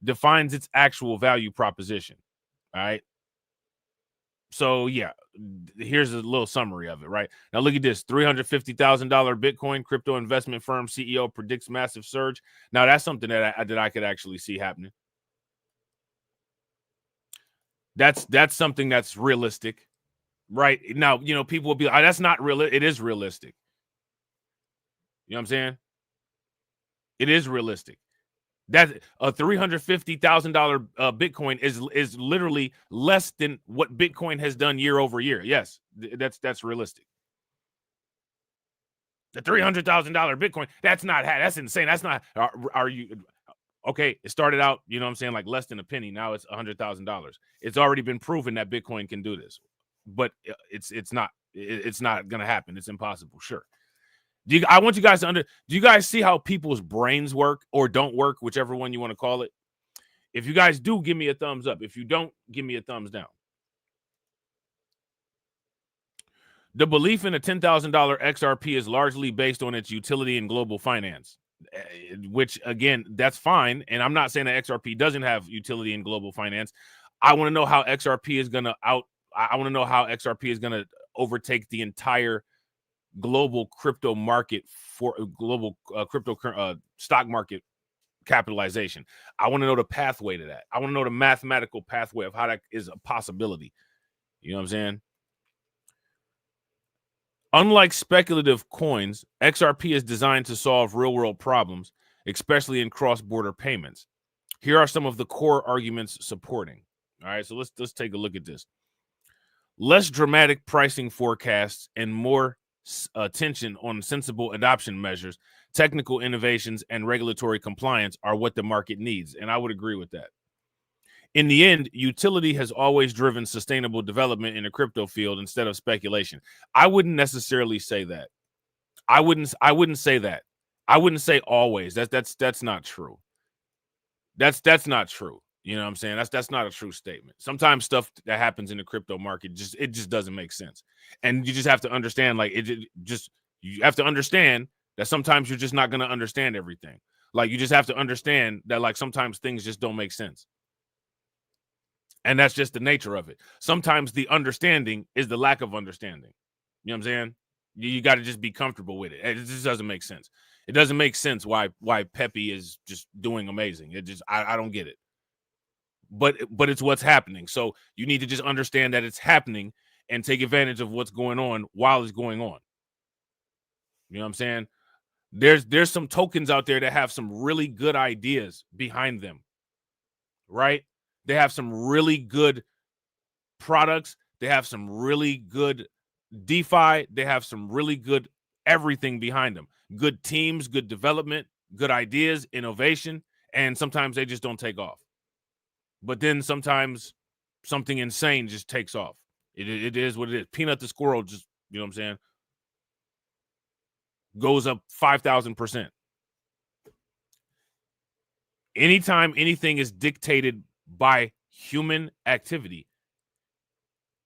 defines its actual value proposition. All right. So, yeah, here's a little summary of it, right? Now, look at this. $350,000 Bitcoin crypto investment firm CEO predicts massive surge. Now, that's something that I could actually see happening. That's something that's realistic. Right now, people will be like, that's not real. It is realistic. You know what I'm saying? It is realistic. That a $350,000 Bitcoin is literally less than what Bitcoin has done year over year. Yes, that's realistic. The $300,000 Bitcoin, that's insane. That's not. Are you okay? It started out, you know what I'm saying, like less than a penny. Now it's $100,000. It's already been proven that Bitcoin can do this. But it's not going to happen. It's impossible. Sure. I want you guys to do you guys see how people's brains work or don't work, whichever one you want to call it? If you guys do, give me a thumbs up. If you don't, give me a thumbs down. The belief in a $10,000 XRP is largely based on its utility in global finance, which again, that's fine. And I'm not saying that XRP doesn't have utility in global finance. I want to know how XRP is going to overtake the entire global crypto market for global crypto stock market capitalization. I want to know the pathway to that. I want to know the mathematical pathway of how that is a possibility. You know what I'm saying? Unlike speculative coins, XRP is designed to solve real-world problems, especially in cross-border payments. Here are some of the core arguments supporting. All right, so let's take a look at this. Less dramatic pricing forecasts and more attention on sensible adoption measures, technical innovations, and regulatory compliance are what the market needs. And I would agree with that. In the end, utility has always driven sustainable development in the crypto field instead of speculation. I wouldn't necessarily say that. I wouldn't say that. I wouldn't say always. That's not true. That's not true. You know what I'm saying? That's not a true statement. Sometimes stuff that happens in the crypto market just doesn't make sense. And you just have to understand, like, you have to understand that sometimes you're just not going to understand everything. Like, you just have to understand that, like, sometimes things just don't make sense. And that's just the nature of it. Sometimes the understanding is the lack of understanding. You know what I'm saying? You got to just be comfortable with it. It just doesn't make sense. It doesn't make sense why Pepe is just doing amazing. I don't get it. But it's what's happening. So you need to just understand that it's happening and take advantage of what's going on while it's going on. You know what I'm saying? There's some tokens out there that have some really good ideas behind them, right? They have some really good products. They have some really good DeFi. They have some really good everything behind them. Good teams, good development, good ideas, innovation, and sometimes they just don't take off. But then sometimes something insane just takes off. It is what it is. Peanut the squirrel just, you know what I'm saying, goes up 5,000%. Anytime anything is dictated by human activity,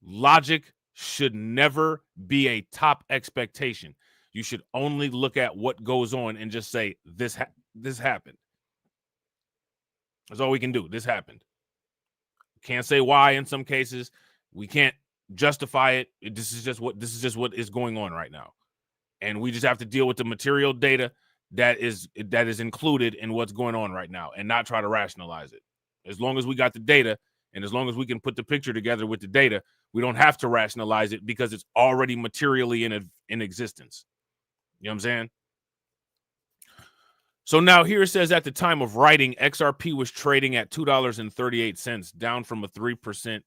logic should never be a top expectation. You should only look at what goes on and just say, this happened. That's all we can do. This happened. Can't say why in some cases. We can't justify it. This is just what is going on right now. And we just have to deal with the material data that is included in what's going on right now and not try to rationalize it. As long as we got the data and as long as we can put the picture together with the data, we don't have to rationalize it because it's already materially in existence. You know what I'm saying? So now here it says at the time of writing, XRP was trading at $2.38,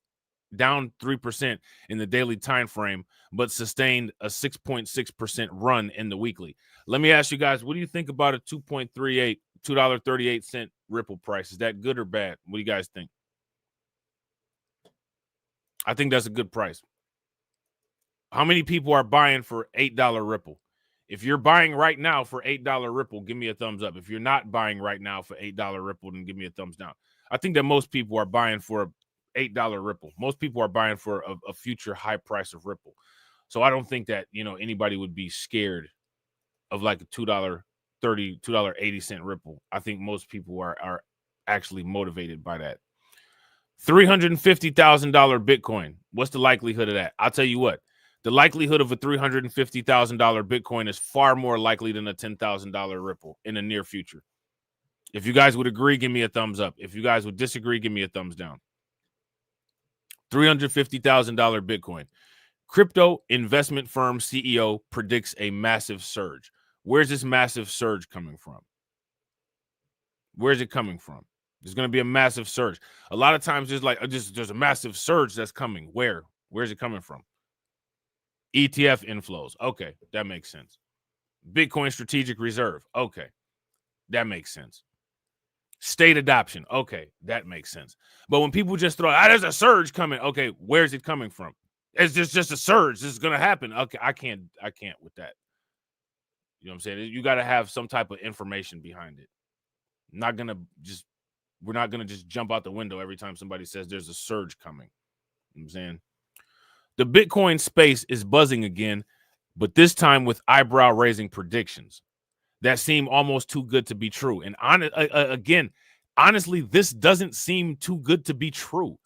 down 3% in the daily time frame, but sustained a 6.6% run in the weekly. Let me ask you guys, what do you think about a $2.38 Ripple price? Is that good or bad? What do you guys think? I think that's a good price. How many people are buying for $8 Ripple? If you're buying right now for $8 Ripple, give me a thumbs up. If you're not buying right now for $8 Ripple, then give me a thumbs down. I think that most people are buying for $8 Ripple. Most people are buying for a future high price of Ripple. So I don't think that, anybody would be scared of like a $2.80 Ripple. I think most people are actually motivated by that. $350,000 Bitcoin. What's the likelihood of that? I'll tell you what. The likelihood of a $350,000 Bitcoin is far more likely than a $10,000 Ripple in the near future. If you guys would agree, give me a thumbs up. If you guys would disagree, give me a thumbs down. $350,000 Bitcoin. Crypto investment firm CEO predicts a massive surge. Where's this massive surge coming from? Where's it coming from? There's going to be a massive surge. A lot of times there's a massive surge that's coming. Where's it coming from? ETF inflows. Okay, that makes sense. Bitcoin strategic reserve. Okay, that makes sense. State adoption. Okay, that makes sense. But when people just throw, there's a surge coming. Okay, where's it coming from? It's just a surge. This is going to happen. Okay, I can't with that. You know what I'm saying? You got to have some type of information behind it. We're not going to just jump out the window every time somebody says there's a surge coming. You know what I'm saying? The Bitcoin space is buzzing again, but this time with eyebrow-raising predictions that seem almost too good to be true. And honestly, this doesn't seem too good to be true.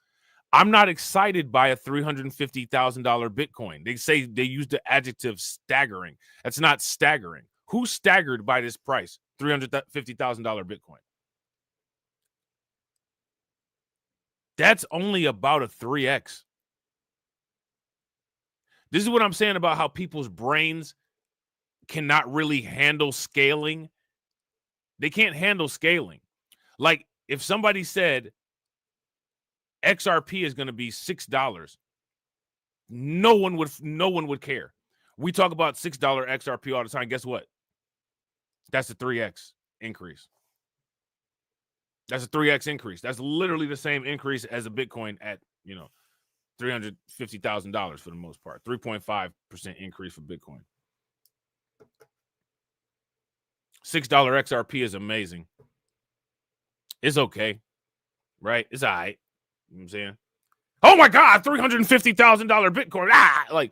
I'm not excited by a $350,000 Bitcoin. They use the adjective staggering. That's not staggering. Who's staggered by this price? $350,000 Bitcoin. That's only about a 3x. This is what I'm saying about how people's brains cannot really handle scaling. They can't handle scaling. Like, if somebody said XRP is going to be $6, no one would care. We talk about $6 XRP all the time. Guess what? That's a 3x increase. That's a 3x increase. That's literally the same increase as a Bitcoin at, $350,000 for the most part. 3.5% increase for Bitcoin. $6 XRP is amazing. It's okay, right? It's all right. You know what I'm saying? Oh my God, $350,000 Bitcoin.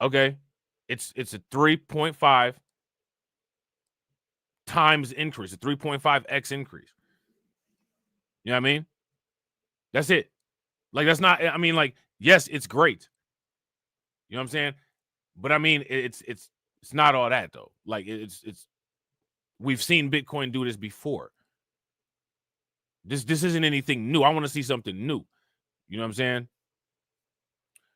Okay. It's a 3.5 times increase, a 3.5x increase. You know what I mean? That's it. That's not, yes, it's great. You know what I'm saying? But it's not all that though. We've seen Bitcoin do this before. This isn't anything new. I want to see something new. You know what I'm saying?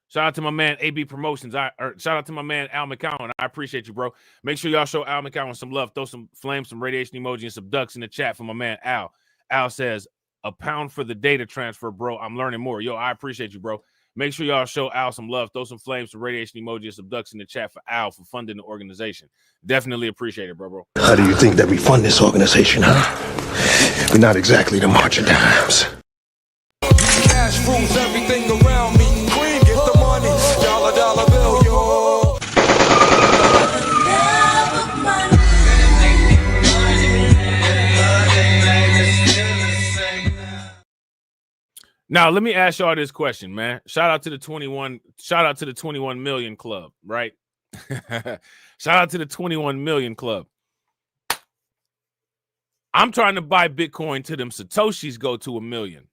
Shout out to my man AB Promotions. Shout out to my man Al McCowan. I appreciate you, bro. Make sure y'all show Al McCowan some love. Throw some flames, some radiation emoji, and some ducks in the chat for my man Al. Al says, £1 for the data transfer, bro. I'm learning more. Yo, I appreciate you, bro. Make sure y'all show Al some love. Throw some flames, some radiation emoji, and some ducks in the chat for Al for funding the organization. Definitely appreciate it, bro. How do you think that we fund this organization, huh? We're not exactly the March of Dimes. Cash rules everything around me. Queen, get the money. Dollar bill, yo. Now, let me ask y'all this question, man. Shout out to the 21 million club, right? Shout out to the 21 million club. I'm trying to buy Bitcoin till them Satoshis go to 1 million,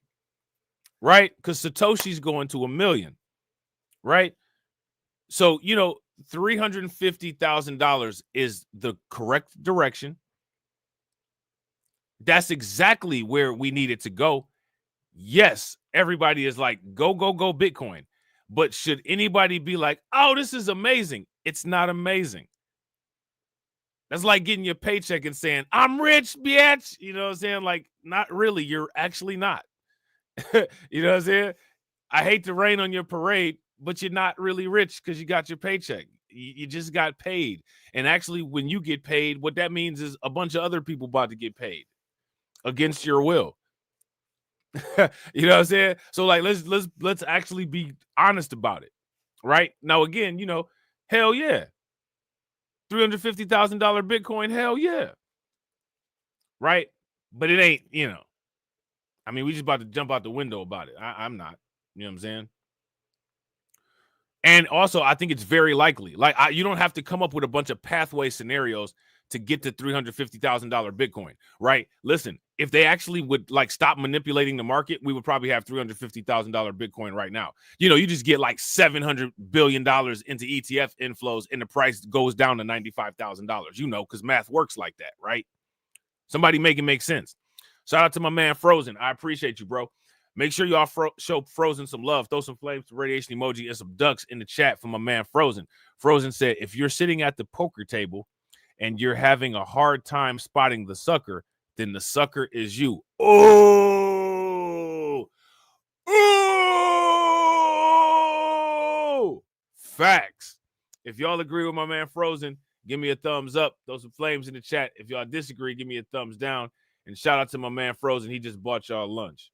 right? Because Satoshi's going to 1 million, right? So, $350,000 is the correct direction. That's exactly where we need it to go. Yes, everybody is like, go Bitcoin. But should anybody be like, oh, this is amazing? It's not amazing. That's like getting your paycheck and saying, I'm rich, bitch. You know what I'm saying? Not really. You're actually not. You know what I'm saying? I hate to rain on your parade, but you're not really rich because you got your paycheck. You just got paid. And actually, when you get paid, what that means is a bunch of other people about to get paid against your will. You know what I'm saying? So let's actually be honest about it. Right? Now, again, hell yeah. $350,000 Bitcoin, hell yeah. Right? But it ain't, we just about to jump out the window about it. I'm not. You know what I'm saying? And also, I think it's very likely. You don't have to come up with a bunch of pathway scenarios to get to $350,000 Bitcoin, right? Listen, if they actually would stop manipulating the market, we would probably have $350,000 Bitcoin right now. You just get $700 billion into ETF inflows and the price goes down to $95,000, because math works like that, right? Somebody make it make sense. Shout out to my man Frozen. I appreciate you, bro. Make sure y'all show Frozen some love. Throw some flames, some radiation emoji, and some ducks in the chat for my man Frozen. Frozen said, if you're sitting at the poker table and you're having a hard time spotting the sucker, then the sucker is you. Oh! Oh! Facts. If y'all agree with my man Frozen, give me a thumbs up. Throw some flames in the chat. If y'all disagree, give me a thumbs down. And shout out to my man Frozen. He just bought y'all lunch.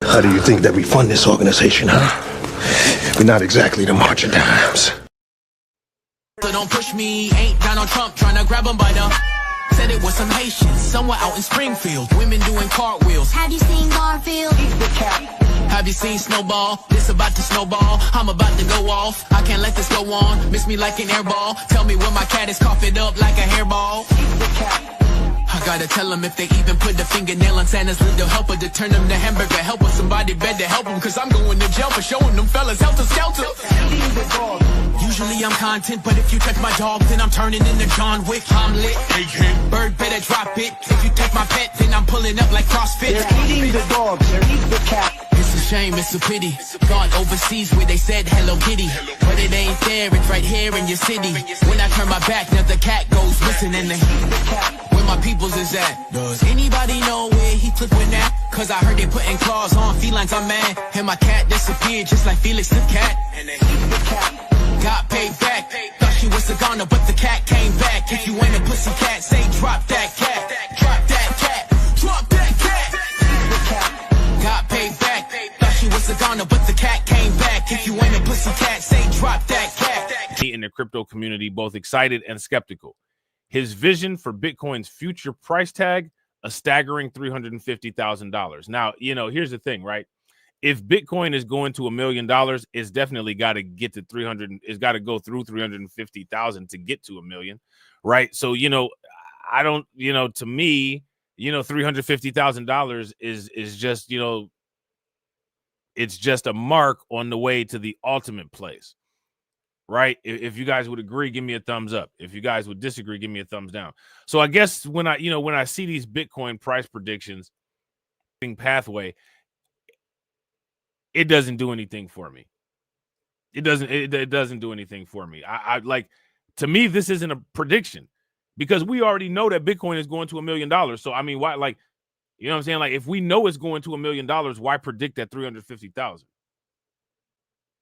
How do you think that we fund this organization, huh? We're not exactly the March of Dimes. So don't push me, ain't Donald Trump trying to grab him by the... Said it was some Haitians, somewhere out in Springfield. Women doing cartwheels. Have you seen Garfield? Have you seen Snowball? This about to snowball. I'm about to go off. I can't let this go on. Miss me like an airball. Tell me when my cat is cough it up like a hairball. I gotta tell them if they even put the fingernail on Santa's little helper to turn them to hamburger helper. Somebody better help them, cause I'm going to jail for showing them fellas helter skelter. Usually I'm content, but if you touch my dog, then I'm turning into John Wick. I'm lit. Bird better drop it. If you take my pet, then I'm pulling up like CrossFit. They're eating the dogs, they're eating the cat. It's a shame, it's a pity. Gone overseas where they said Hello Kitty. But it ain't there, it's right here in your city. When I turn my back, now the cat goes missing and the cat. When my peoples is at? Does anybody know where he took with that? Cause I heard they putting claws on felines, I'm mad. And my cat disappeared just like Felix the cat. And then he the cat got paid back. Thought she was a goner, but the cat came back. If you ain't a pussy cat, say drop that cat. Drop that cat. Drop that cat. Got paid back. Thought she was a goner, but the cat came back. If you ain't a pussy cat, say drop that cat. In the crypto community, both excited and skeptical. His vision for Bitcoin's future price tag, a staggering $350,000. Now, you know, here's the thing, right? If Bitcoin is going to $1 million, it's definitely got to get to 300. It's got to go through 350,000 to get to $1 million, right? So, you know, I don't, you know, to me, you know, $350,000 is just, you know, it's just a mark on the way to the ultimate place, right? If you guys would agree, give me a thumbs up. If you guys would disagree, give me a thumbs down. So I guess when I see these Bitcoin price predictions pathway, it doesn't do anything for me. It doesn't do anything for me. I like, to me, this isn't a prediction because we already know that Bitcoin is going to $1 million. So I mean, why, like, you know what I'm saying? Like, if we know it's going to $1 million, why predict that 350,000?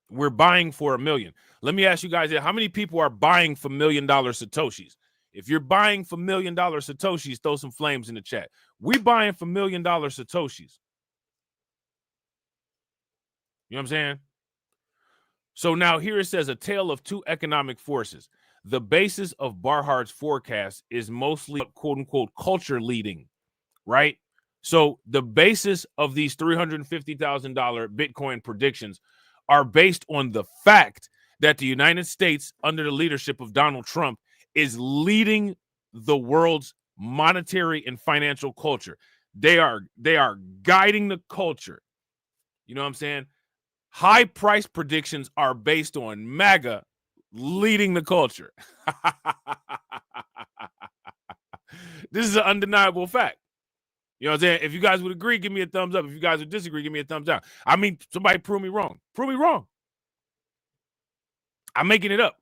We're buying for $1 million. Let me ask you guys, how many people are buying for $1 million Satoshis? If you're buying for $1 million Satoshis, throw some flames in the chat. We buying for $1 million Satoshis. You know what I'm saying? So now here it says a tale of two economic forces. The basis of Barhard's forecast is mostly quote unquote culture leading, right? So the basis of these $350,000 Bitcoin predictions are based on the fact that the United States, under the leadership of Donald Trump, is leading the world's monetary and financial culture. They are guiding the culture. You know what I'm saying? High price predictions are based on MAGA leading the culture. This is an undeniable fact. You know what I'm saying? If you guys would agree, give me a thumbs up. If you guys would disagree, give me a thumbs down. I mean, somebody prove me wrong. Prove me wrong. I'm making it up,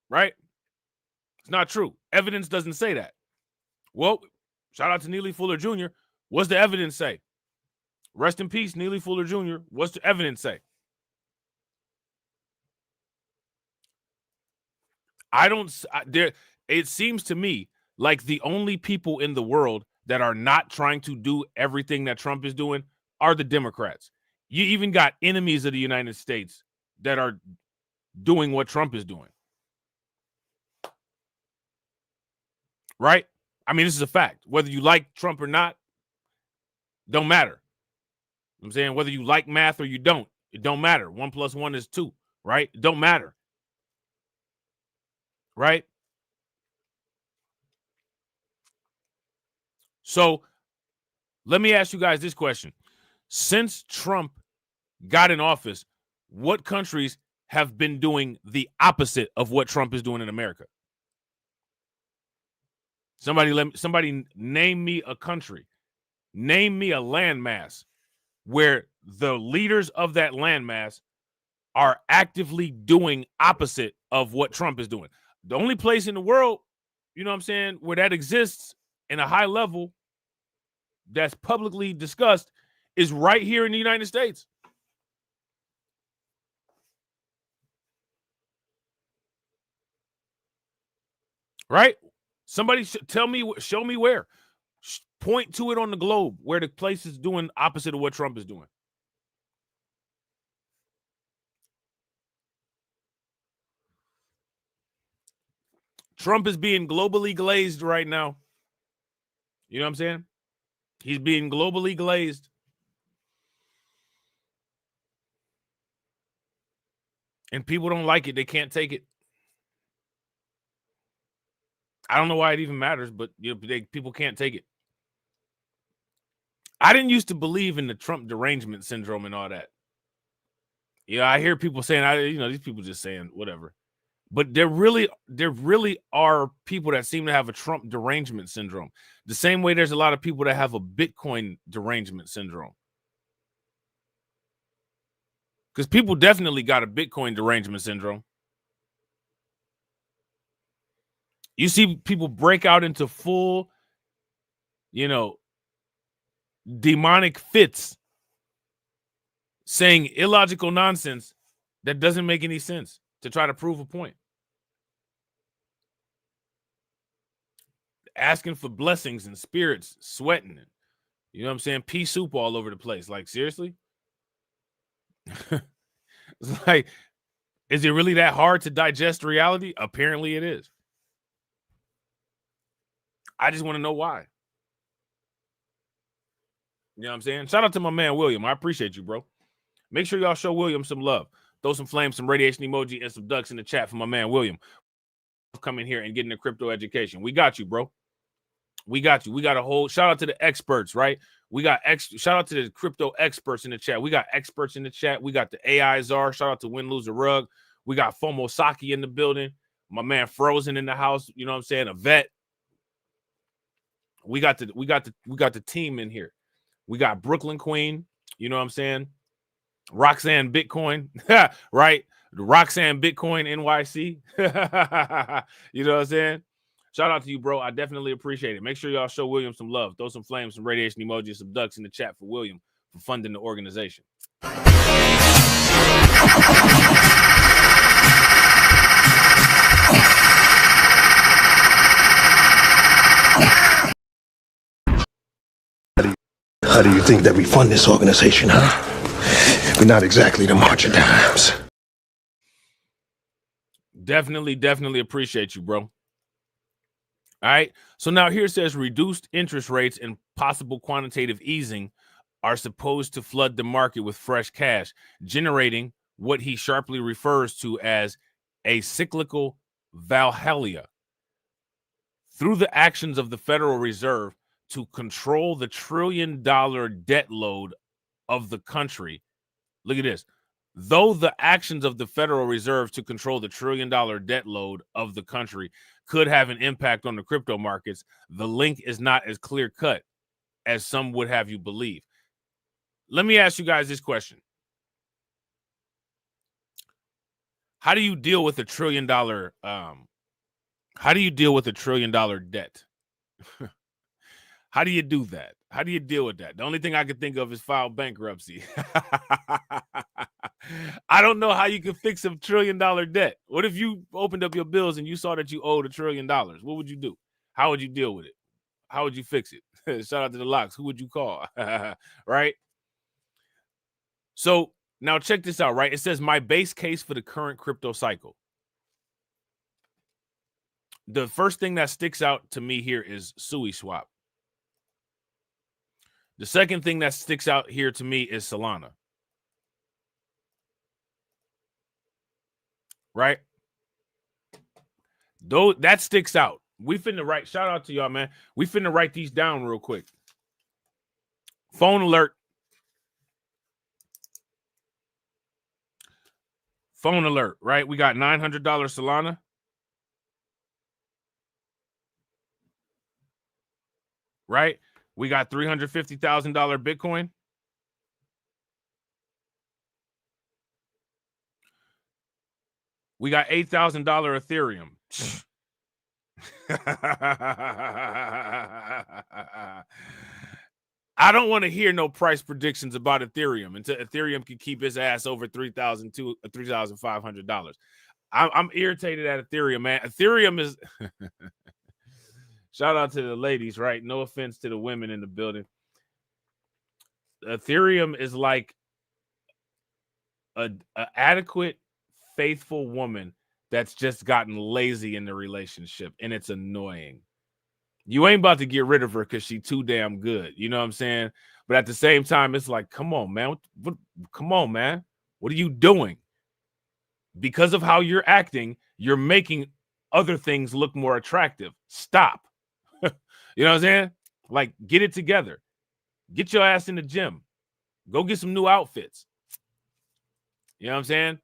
right? It's not true. Evidence doesn't say that. Well, shout out to Neely Fuller Jr. What's the evidence say? Rest in peace, Neely Fuller Jr. What's the evidence say? It seems to me like the only people in the world that are not trying to do everything that Trump is doing are the Democrats. You even got enemies of the United States that are doing what Trump is doing. Right? I mean, this is a fact. Whether you like Trump or not, don't matter. I'm saying whether you like math or you don't, it don't matter. 1 + 1 is 2, right? It don't matter. Right? So let me ask you guys this question. Since Trump got in office, what countries have been doing the opposite of what Trump is doing in America? Somebody name me a country. Name me a landmass where the leaders of that landmass are actively doing opposite of what Trump is doing. The only place in the world, you know what I'm saying, where that exists in a high level that's publicly discussed is right here in the United States. Right? Somebody tell me, show me where. Point to it on the globe where the place is doing opposite of what Trump is doing. Trump is being globally glazed right now. You know what I'm saying? He's being globally glazed. And people don't like it. They can't take it. I don't know why it even matters, but people can't take it. I didn't used to believe in the Trump derangement syndrome and all that. Yeah, I hear people saying, these people just saying whatever. But there really are people that seem to have a Trump derangement syndrome. The same way there's a lot of people that have a Bitcoin derangement syndrome. Because people definitely got a Bitcoin derangement syndrome. You see people break out into full you know, demonic fits saying illogical nonsense that doesn't make any sense to try to prove a point. Asking for blessings and spirits, sweating it. You know what I'm saying? Pea soup all over the place. Like, seriously? It's like, is it really that hard to digest reality? Apparently it is. I just want to know why. You know what I'm saying? Shout out to my man, William. I appreciate you, bro. Make sure y'all show William some love. Throw some flames, some radiation emoji, and some ducks in the chat for my man, William. Come in here and get in the crypto education. We got you, bro. We got you. We got a whole shout out to the experts, right? We got shout out to the crypto experts in the chat. We got experts in the chat. We got the AI czar. Shout out to Win Loser Rug. We got Fomo Saki in the building. My man Frozen in the house. You know what I'm saying? A vet. We got the team in here. We got Brooklyn Queen. You know what I'm saying? Roxanne Bitcoin, right? Roxanne Bitcoin NYC. You know what I'm saying? Shout out to you, bro. I definitely appreciate it. Make sure y'all show William some love. Throw some flames, some radiation emojis, some ducks in the chat for William for funding the organization. How do you think that we fund this organization, huh? We're not exactly the March of Dimes. Definitely appreciate you, bro. All right. So now here says reduced interest rates and possible quantitative easing are supposed to flood the market with fresh cash, generating what he sharply refers to as a cyclical Valhalla. Through the actions of the Federal Reserve to control the $1 trillion debt load of the country. Look at this. Though the actions of the Federal Reserve to control the $1 trillion debt load of the country could have an impact on the crypto markets, the link is not as clear-cut as some would have you believe. Let me ask you guys this question. How do you deal with $1 trillion how do you deal with $1 trillion debt? How do you do that? How do you deal with that? The only thing I can think of is file bankruptcy. I don't know how you can fix $1 trillion debt. What if you opened up your bills and you saw that you owed $1 trillion? What would you do? How would you deal with it? How would you fix it? Shout out to the locks. Who would you call? Right? So now check this out, right? It says my base case for the current crypto cycle. The first thing that sticks out to me here is SuiSwap. The second thing that sticks out here to me is Solana. Right? Though that sticks out. We finna write, shout out to y'all, man. We finna write these down real quick. Phone alert. Phone alert, right? We got $900 Solana. Right? We got $350,000 Bitcoin. We got $8,000 Ethereum. I don't want to hear no price predictions about Ethereum until Ethereum can keep his ass over $3,000 to $3,500. I'm irritated at Ethereum, man. Ethereum is shout out to the ladies, right? No offense to the women in the building. Ethereum is like an adequate, faithful woman that's just gotten lazy in the relationship, and it's annoying. You ain't about to get rid of her because she's too damn good. You know what I'm saying? But at the same time, it's like, come on, man. Come on, man. What are you doing? Because of how you're acting, you're making other things look more attractive. Stop. You know what I'm saying? Like, get it together. Get your ass in the gym. Go get some new outfits. You know what I'm saying?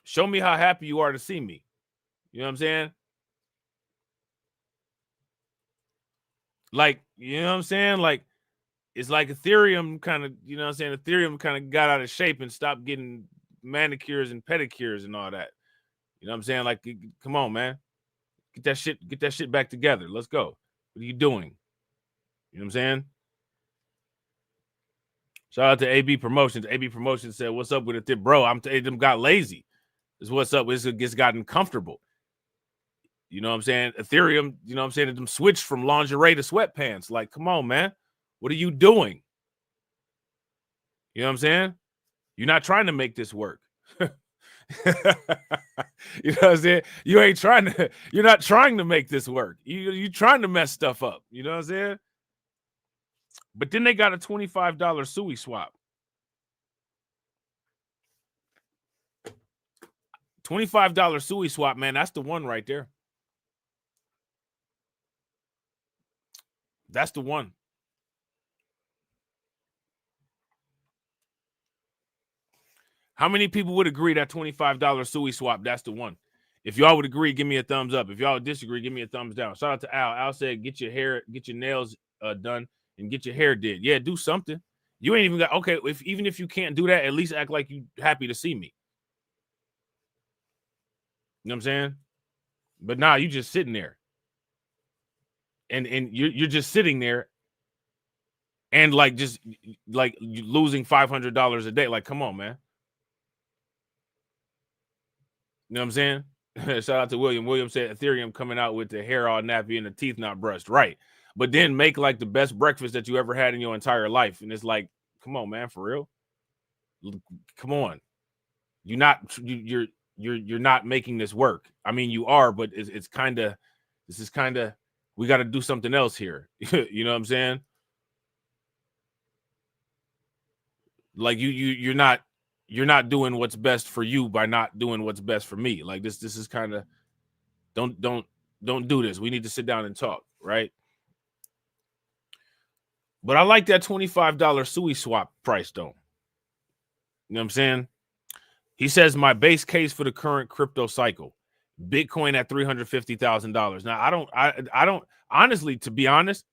Show me how happy you are to see me. You know what I'm saying? Like, you know what I'm saying? Like, it's like Ethereum kind of, you know what I'm saying? Ethereum kind of got out of shape and stopped getting manicures and pedicures and all that. You know what I'm saying? Like, come on, man. Get that shit back together. Let's go. What are you doing? You know what I'm saying? Shout out to AB Promotions. AB Promotions said, "What's up with it, bro? I'm telling them got lazy. Is what's up. It's gotten comfortable. You know what I'm saying? Ethereum. You know what I'm saying? Them switched from lingerie to sweatpants. Like, come on, man. What are you doing? You know what I'm saying? You're not trying to make this work." You know what I'm saying? You're not trying to make this work. You're trying to mess stuff up. You know what I'm saying? But then they got a $25 SUI swap. $25 SUI swap, man. That's the one right there. That's the one. How many people would agree that $25 SUI swap? That's the one. If y'all would agree, give me a thumbs up. If y'all would disagree, give me a thumbs down. Shout out to Al. Al said, get your nails done and get your hair did. Yeah, do something. You ain't even got, okay, even if you can't do that, at least act like you happy to see me. You know what I'm saying? But nah, you just sitting there. And you're just sitting there and like just like losing $500 a day. Like, come on, man. You know what I'm saying? Shout out to William. William said Ethereum coming out with the hair all nappy and the teeth not brushed. Right. But then make like the best breakfast that you ever had in your entire life. And it's like, come on, man, for real. Come on. You're not making this work. I mean, you are, but this is kind of, we got to do something else here. You know what I'm saying? Like you're not doing what's best for you by not doing what's best for me. Like this is kind of, don't do this. We need to sit down and talk, right? But I like that $25 SUI swap price though. You know what I'm saying? He says my base case for the current crypto cycle, Bitcoin at $350,000. Now I don't honestly, to be honest,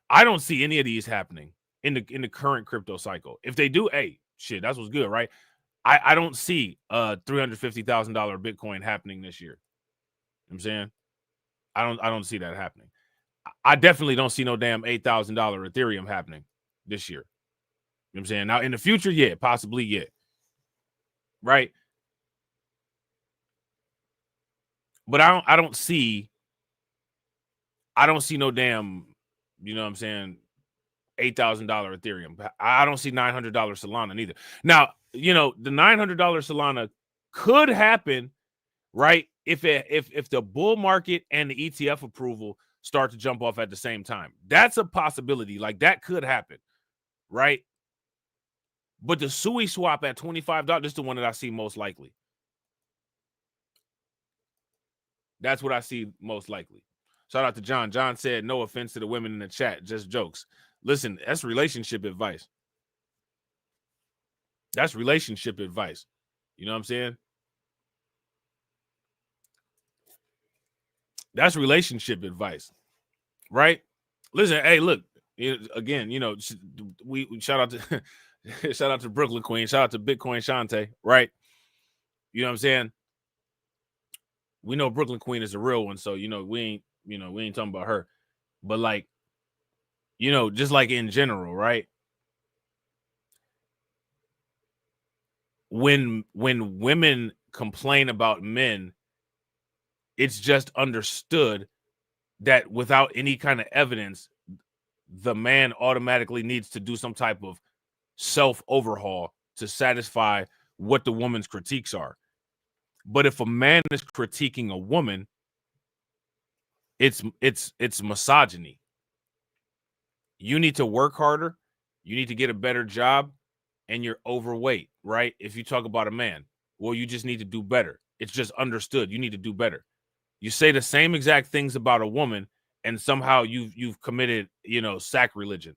I don't see any of these happening in the current crypto cycle. If they do, hey, shit, that's what's good, right? I don't see $350,000 Bitcoin happening this year. You know what I'm saying? I don't see that happening. I definitely don't see no damn $8,000 Ethereum happening this year. You know what I'm saying? Now in the future, yeah, possibly, yeah. Right? But I don't see no damn, you know what I'm saying, $8,000 Ethereum. I don't see $900 Solana neither. Now, you know, the $900 Solana could happen, right? If the bull market and the ETF approval start to jump off at the same time. That's a possibility. Like that could happen, right? But the SUI swap at $25, this is the one that I see most likely. That's what I see most likely. Shout out to John. John said, no offense to the women in the chat, just jokes. Listen, that's relationship advice. That's relationship advice. You know what I'm saying? That's relationship advice, right? Listen, hey, look, again, you know, we shout out to shout out to Brooklyn Queen, shout out to Bitcoin Shante, right? You know what I'm saying? We know Brooklyn Queen is a real one, so you know we ain't talking about her, but like, you know, just like in general, right? When women complain about men, it's just understood that without any kind of evidence, the man automatically needs to do some type of self-overhaul to satisfy what the woman's critiques are. But if a man is critiquing a woman, it's misogyny. You need to work harder, you need to get a better job, and you're overweight, right? If you talk about a man, well, you just need to do better. It's just understood. You need to do better. You say the same exact things about a woman, and somehow you've committed, you know, sacrilege.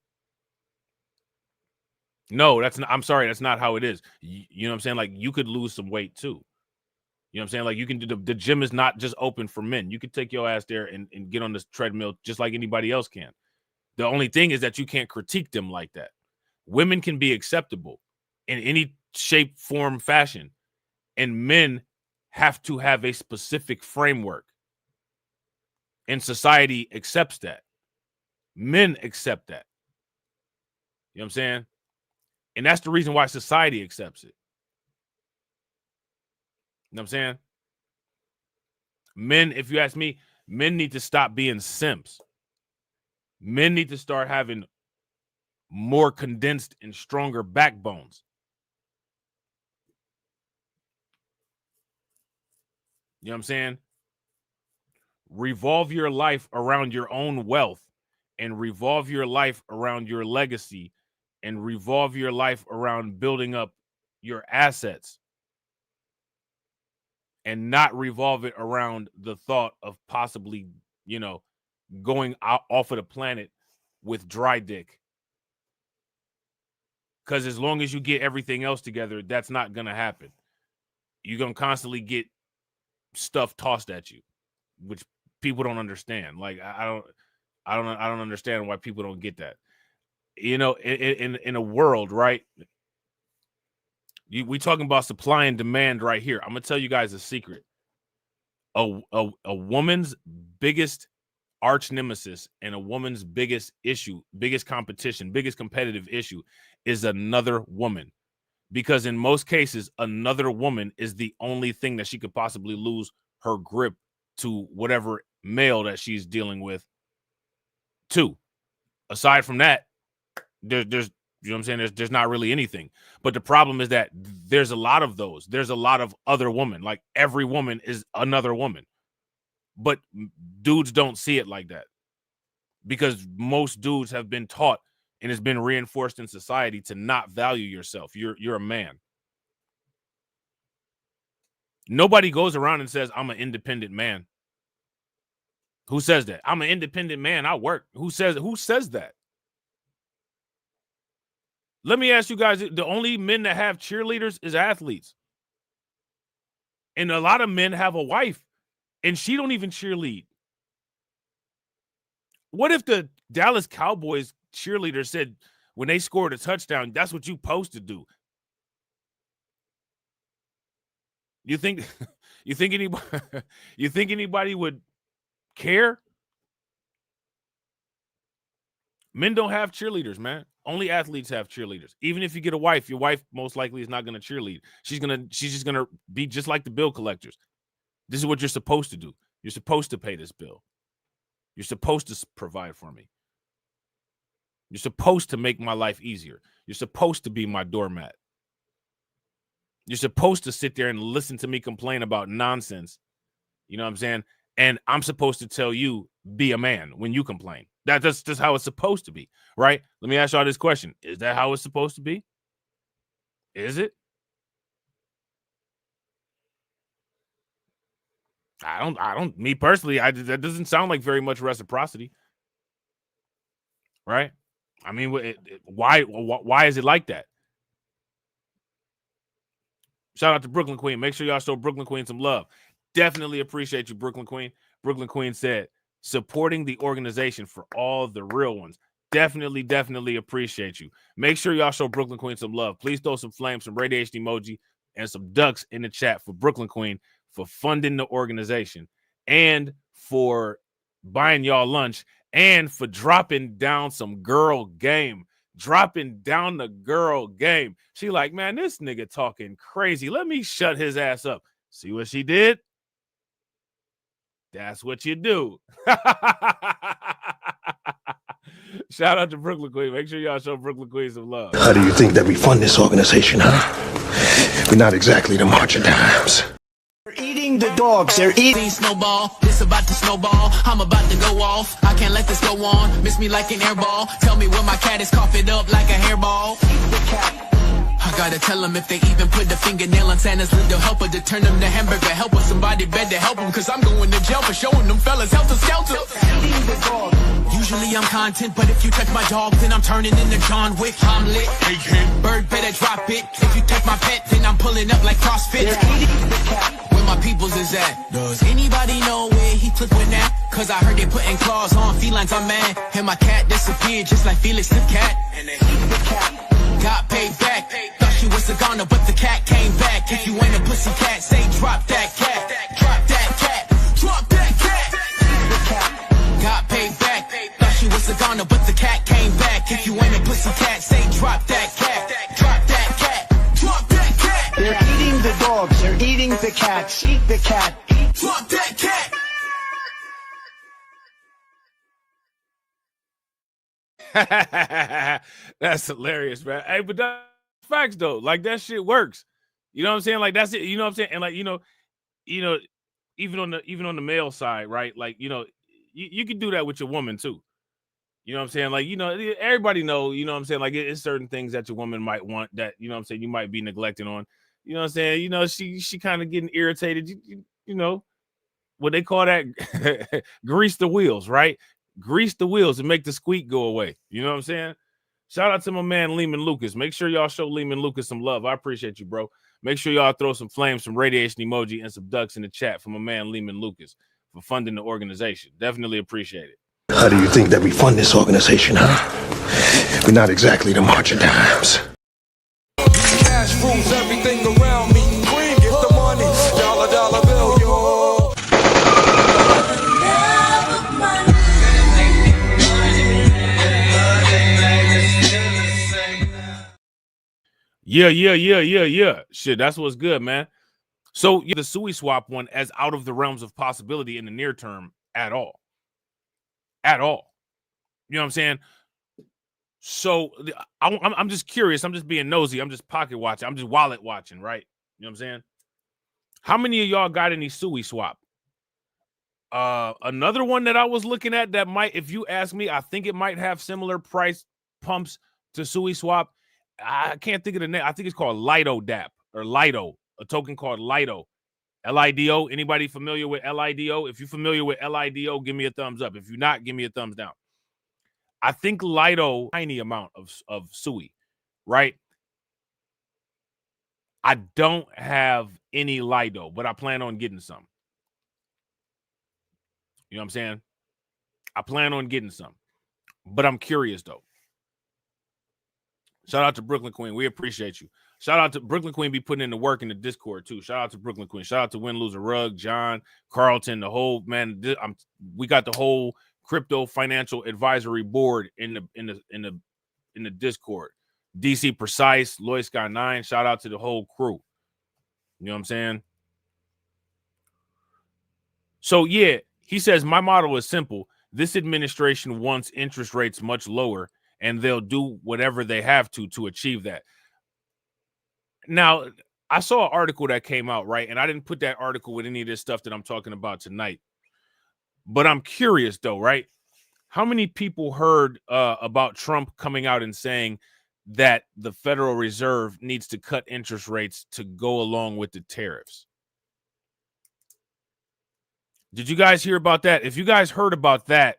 No, that's not, I'm sorry, that's not how it is. You know what I'm saying? Like you could lose some weight too. You know what I'm saying? Like you can do the gym is not just open for men. You could take your ass there and get on this treadmill just like anybody else can. The only thing is that you can't critique them like that. Women can be acceptable in any shape, form, fashion, and men have to have a specific framework. And society accepts that. Men accept that. You know what I'm saying? And that's the reason why society accepts it. You know what I'm saying? Men, if you ask me, men need to stop being simps. Men need to start having more condensed and stronger backbones. You know what I'm saying? Revolve your life around your own wealth, and revolve your life around your legacy, and revolve your life around building up your assets, and not revolve it around the thought of possibly, you know, going out off of the planet with dry dick. Because as long as you get everything else together, that's not going to happen. You're going to constantly get stuff tossed at you, which people don't understand. Like, I don't understand why people don't get that. You know, in a world, right? We talking about supply and demand right here. I'm gonna tell you guys a secret. A woman's biggest arch nemesis and a woman's biggest issue, biggest competition, biggest competitive issue is another woman. Because in most cases, another woman is the only thing that she could possibly lose her grip to whatever male that she's dealing with. Two, aside from that, there's you know what I'm saying? There's not really anything. But the problem is that there's a lot of those. There's a lot of other women. Like every woman is another woman. But dudes don't see it like that. Because most dudes have been taught and it's been reinforced in society to not value yourself. You're a man. Nobody goes around and says, I'm an independent man. Who says that? I'm an independent man. I work. Who says that? Let me ask you guys, the only men that have cheerleaders is athletes. And a lot of men have a wife and she don't even cheerlead. What if the Dallas Cowboys cheerleader said when they scored a touchdown, that's what you supposed to do? You think anybody would care? Men don't have cheerleaders, man. Only athletes have cheerleaders. Even if you get a wife, your wife most likely is not going to cheerlead. She's just going to be just like the bill collectors. This is what you're supposed to do. You're supposed to pay this bill. You're supposed to provide for me. You're supposed to make my life easier. You're supposed to be my doormat. You're supposed to sit there and listen to me complain about nonsense. You know what I'm saying? And I'm supposed to tell you, be a man when you complain. That's just how it's supposed to be, right? Let me ask y'all this question. Is that how it's supposed to be? Is it? Me personally, that doesn't sound like very much reciprocity, right? I mean, why is it like that? Shout out to Brooklyn Queen. Make sure y'all show Brooklyn Queen some love. Definitely appreciate you, Brooklyn Queen. Brooklyn Queen said, supporting the organization for all the real ones. Definitely appreciate you. Make sure y'all show Brooklyn Queen some love. Please throw some flames, some radiation emoji, and some ducks in the chat for Brooklyn Queen for funding the organization and for buying y'all lunch and for dropping down some girl game. Dropping down the girl game. She like, man, this nigga talking crazy. Let me shut his ass up. See what she did? That's what you do. Shout out to Brooklyn Queen. Make sure y'all show Brooklyn Queen some love. How do you think that we fund this organization, huh? We're not exactly the marching dimes. They're eating the dogs. They're eating snowball. This about to snowball. I'm about to go off. I can't let this go on. Miss me like an airball. Tell me where my cat is, cough it up like a hairball. I gotta tell them if they even put the fingernail on Santa's little helper to turn them to hamburger helper. Somebody better help them, cause I'm going to jail for showing them fellas helter skelter. Usually I'm content, but if you touch my dog, then I'm turning into John Wick. I'm lit. Bird better drop it. If you touch my pet, then I'm pulling up like CrossFit. Where my peoples is at? Does anybody know where he took with that? Cause I heard they putting claws on felines, I'm mad. And my cat disappeared just like Felix the cat. And they eat the cat. Got paid back. Thought she was a goner, but the cat came back. If you ain't a pussy cat, say drop that cat. Drop that cat. Drop that cat. Eating the cat, eat the cat. Fuck that cat. That's hilarious, man. Hey, but that's facts though. Like that shit works. You know what I'm saying? Like that's it. You know what I'm saying? And like you know, even on the male side, right? Like you can do that with your woman too. You know what I'm saying? Like everybody know. You know what I'm saying? Like it's certain things that your woman might want that you know what I'm saying you might be neglecting on. You know what I'm saying? She kind of getting irritated. You know what they call that? Grease the wheels, right? Grease the wheels and make the squeak go away. You know what I'm saying? Shout out to my man Lehman Lucas. Make sure y'all show Lehman Lucas some love. I appreciate you, bro. Make sure y'all throw some flames, some radiation emoji, and some ducks in the chat for my man Lehman Lucas for funding the organization. Definitely appreciate it. How do you think that we fund this organization, huh? We're not exactly the march of dimes. Cash rules everything around me. Green, get the money. Dollar, dollar bill, yo. Yeah. Shit, that's what's good, man. So the SUI swap one as out of the realms of possibility in the near term at all. At all. You know what I'm saying? So I'm just curious. I'm just being nosy. I'm just pocket watching. I'm just wallet watching, right? You know what I'm saying? How many of y'all got any SUI swap? Another one that I was looking at that might, if you ask me, I think it might have similar price pumps to SUI swap. I can't think of the name. I think it's called Lido DAP or Lido, a token called Lido. LIDO. Anybody familiar with LIDO? If you're familiar with LIDO, give me a thumbs up. If you're not, give me a thumbs down. I think Lido, tiny amount of SUI, right? I don't have any Lido, but I plan on getting some. You know what I'm saying? I plan on getting some, but I'm curious though. Shout out to Brooklyn Queen. We appreciate you. Shout out to Brooklyn Queen be putting in the work in the Discord too. Shout out to Brooklyn Queen. Shout out to Win Loser Rug, John, Carlton, the whole man. We got the whole crypto financial advisory board in the Discord. DC Precise, Lloyd Sky 9. Shout out to the whole crew. You know what I'm saying? So yeah, he says my model is simple. This administration wants interest rates much lower, and they'll do whatever they have to achieve that. Now, I saw an article that came out, right? And I didn't put that article with any of this stuff that I'm talking about tonight. But I'm curious, though, right? How many people heard about Trump coming out and saying that the Federal Reserve needs to cut interest rates to go along with the tariffs? Did you guys hear about that? If you guys heard about that,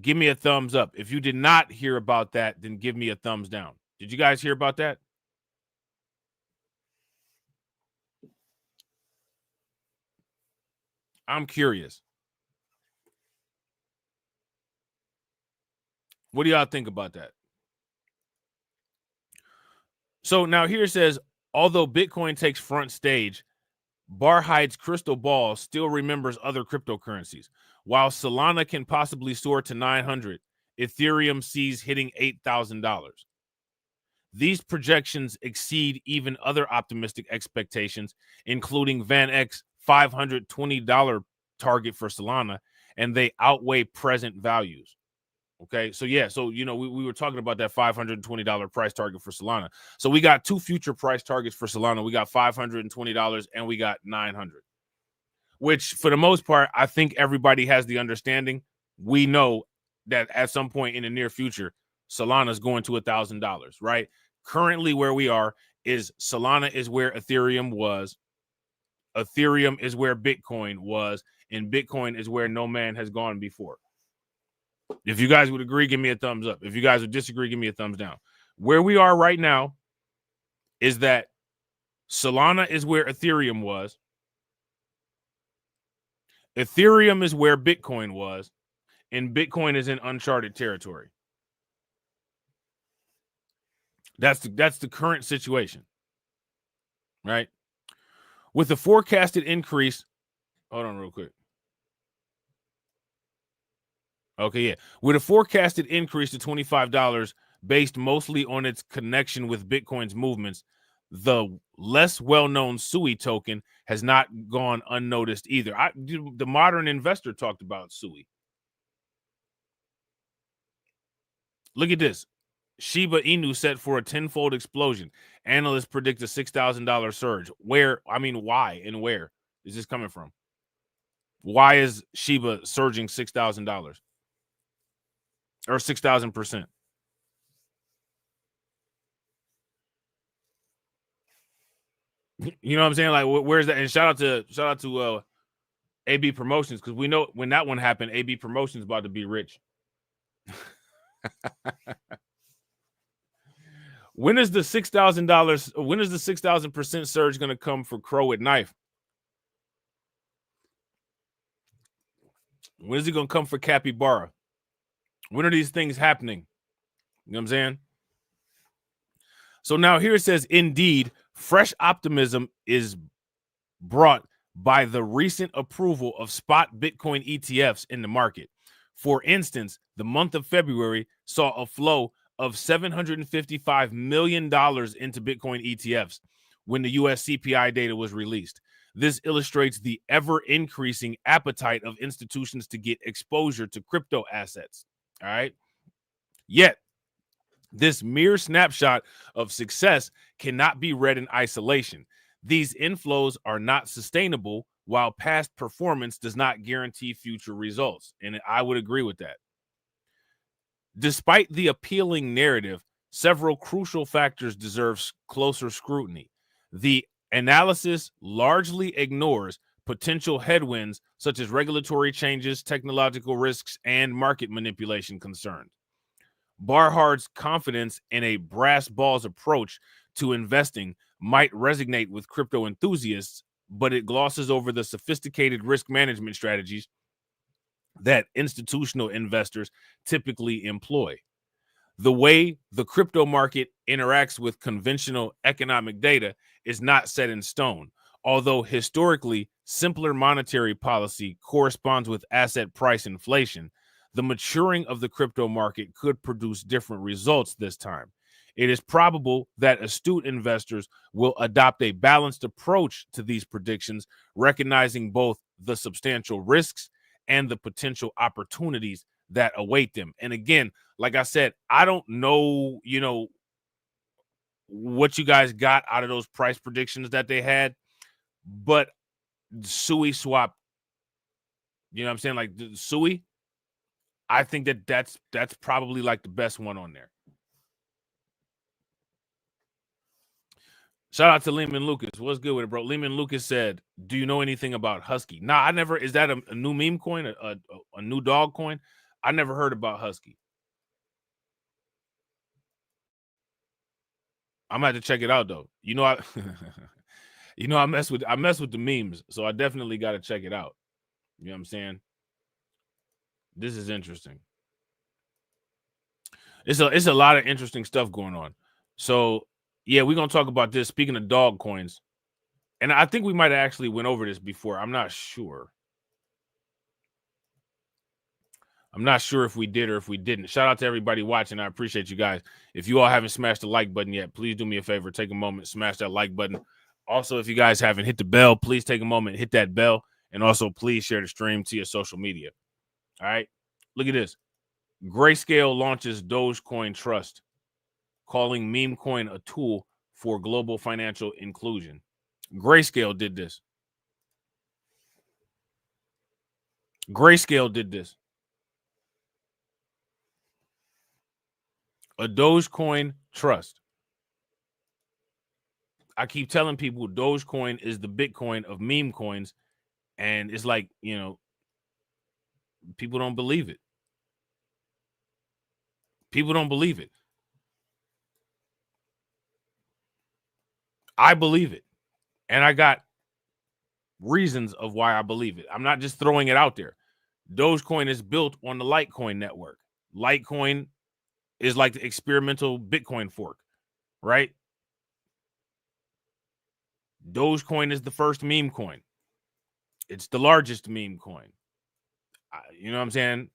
give me a thumbs up. If you did not hear about that, then give me a thumbs down. Did you guys hear about that? I'm curious. What do y'all think about that? So now here it says, although Bitcoin takes front stage, Barhide's crystal ball still remembers other cryptocurrencies. While Solana can possibly soar to 900, Ethereum sees hitting $8,000. These projections exceed even other optimistic expectations, including Van Eck's $520 target for Solana, and they outweigh present values. Okay, so yeah, so we were talking about that $520 price target for Solana. So we got two future price targets for Solana. We got $520 and we got $900, which for the most part, I think everybody has the understanding. We know that at some point in the near future, Solana is going to $1,000, right? Currently, where we are is Solana is where Ethereum was. Ethereum is where Bitcoin was, and Bitcoin is where no man has gone before. If you guys would agree, give me a thumbs up. If you guys would disagree, give me a thumbs down. Where we are right now is that Solana is where Ethereum was. Ethereum is where Bitcoin was, and Bitcoin is in uncharted territory. That's the current situation, right? With the forecasted increase, hold on real quick. Okay, yeah. With a forecasted increase to $25 based mostly on its connection with Bitcoin's movements, the less well-known SUI token has not gone unnoticed either. The Modern Investor talked about SUI. Look at this. Shiba Inu set for a 10-fold explosion. Analysts predict a $6,000 surge. Where? I mean, why and where is this coming from? Why is Shiba surging $6,000 or 6,000%? You know what I'm saying? Like, where's that? And shout out to AB Promotions, because we know when that one happened, AB Promotions about to be rich. When is the $6,000? When is the 6,000% surge going to come for Crow at Knife? When is it going to come for Capybara? When are these things happening? You know what I'm saying? So now here it says, indeed, fresh optimism is brought by the recent approval of spot Bitcoin ETFs in the market. For instance, the month of February saw a flow of $755 million into Bitcoin ETFs when the US CPI data was released. This illustrates the ever-increasing appetite of institutions to get exposure to crypto assets. All right. Yet, this mere snapshot of success cannot be read in isolation. These inflows are not sustainable, while past performance does not guarantee future results. And I would agree with that. Despite the appealing narrative, several crucial factors deserve closer scrutiny. The analysis largely ignores potential headwinds such as regulatory changes, technological risks, and market manipulation concerns. Barhard's confidence in a brass balls approach to investing might resonate with crypto enthusiasts, but it glosses over the sophisticated risk management strategies that institutional investors typically employ. The way the crypto market interacts with conventional economic data is not set in stone. Although historically, simpler monetary policy corresponds with asset price inflation, the maturing of the crypto market could produce different results this time. It is probable that astute investors will adopt a balanced approach to these predictions, recognizing both the substantial risks and the potential opportunities that await them. And again, like I said, I don't know, what you guys got out of those price predictions that they had, but SUI swap, you know what I'm saying? Like the SUI, I think that's probably like the best one on there. Shout out to Lehman Lucas. What's good with it, bro? Lehman Lucas said, do you know anything about Husky? Nah, I never. Is that a new meme coin, a new dog coin? I never heard about Husky. I'm gonna have to check it out though. I mess with the memes, so I definitely got to check it out. You know what I'm saying? This is interesting. It's a lot of interesting stuff going on. So yeah, we're gonna talk about this. Speaking of dog coins, and I think we might have actually went over this before. I'm not sure. I'm not sure if we did or if we didn't. Shout out to everybody watching. I appreciate you guys. If you all haven't smashed the like button yet, please do me a favor. Take a moment, smash that like button. Also, if you guys haven't hit the bell, please take a moment, hit that bell. And also, please share the stream to your social media. All right. Look at this. Grayscale launches Dogecoin Trust, calling meme coin a tool for global financial inclusion. Grayscale did this. Grayscale did this. A Dogecoin Trust. I keep telling people Dogecoin is the Bitcoin of meme coins, and it's like, people don't believe it. People don't believe it. I believe it. And I got reasons of why I believe it. I'm not just throwing it out there. Dogecoin is built on the Litecoin network. Litecoin is like the experimental Bitcoin fork, right? Dogecoin is the first meme coin. It's the largest meme coin. You know what I'm saying?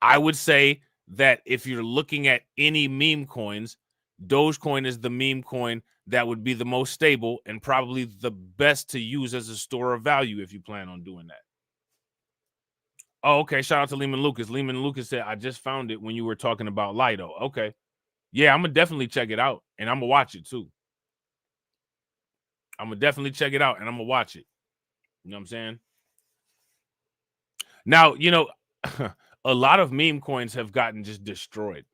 I would say that if you're looking at any meme coins, Dogecoin is the meme coin that would be the most stable and probably the best to use as a store of value if you plan on doing that. Oh, okay. Shout out to Lehman Lucas. Lehman Lucas said, I just found it when you were talking about Lido. Okay. Yeah, I'm going to definitely check it out, and I'm going to watch it too. I'm going to definitely check it out, and I'm going to watch it. You know what I'm saying? Now, you know, a lot of meme coins have gotten just destroyed,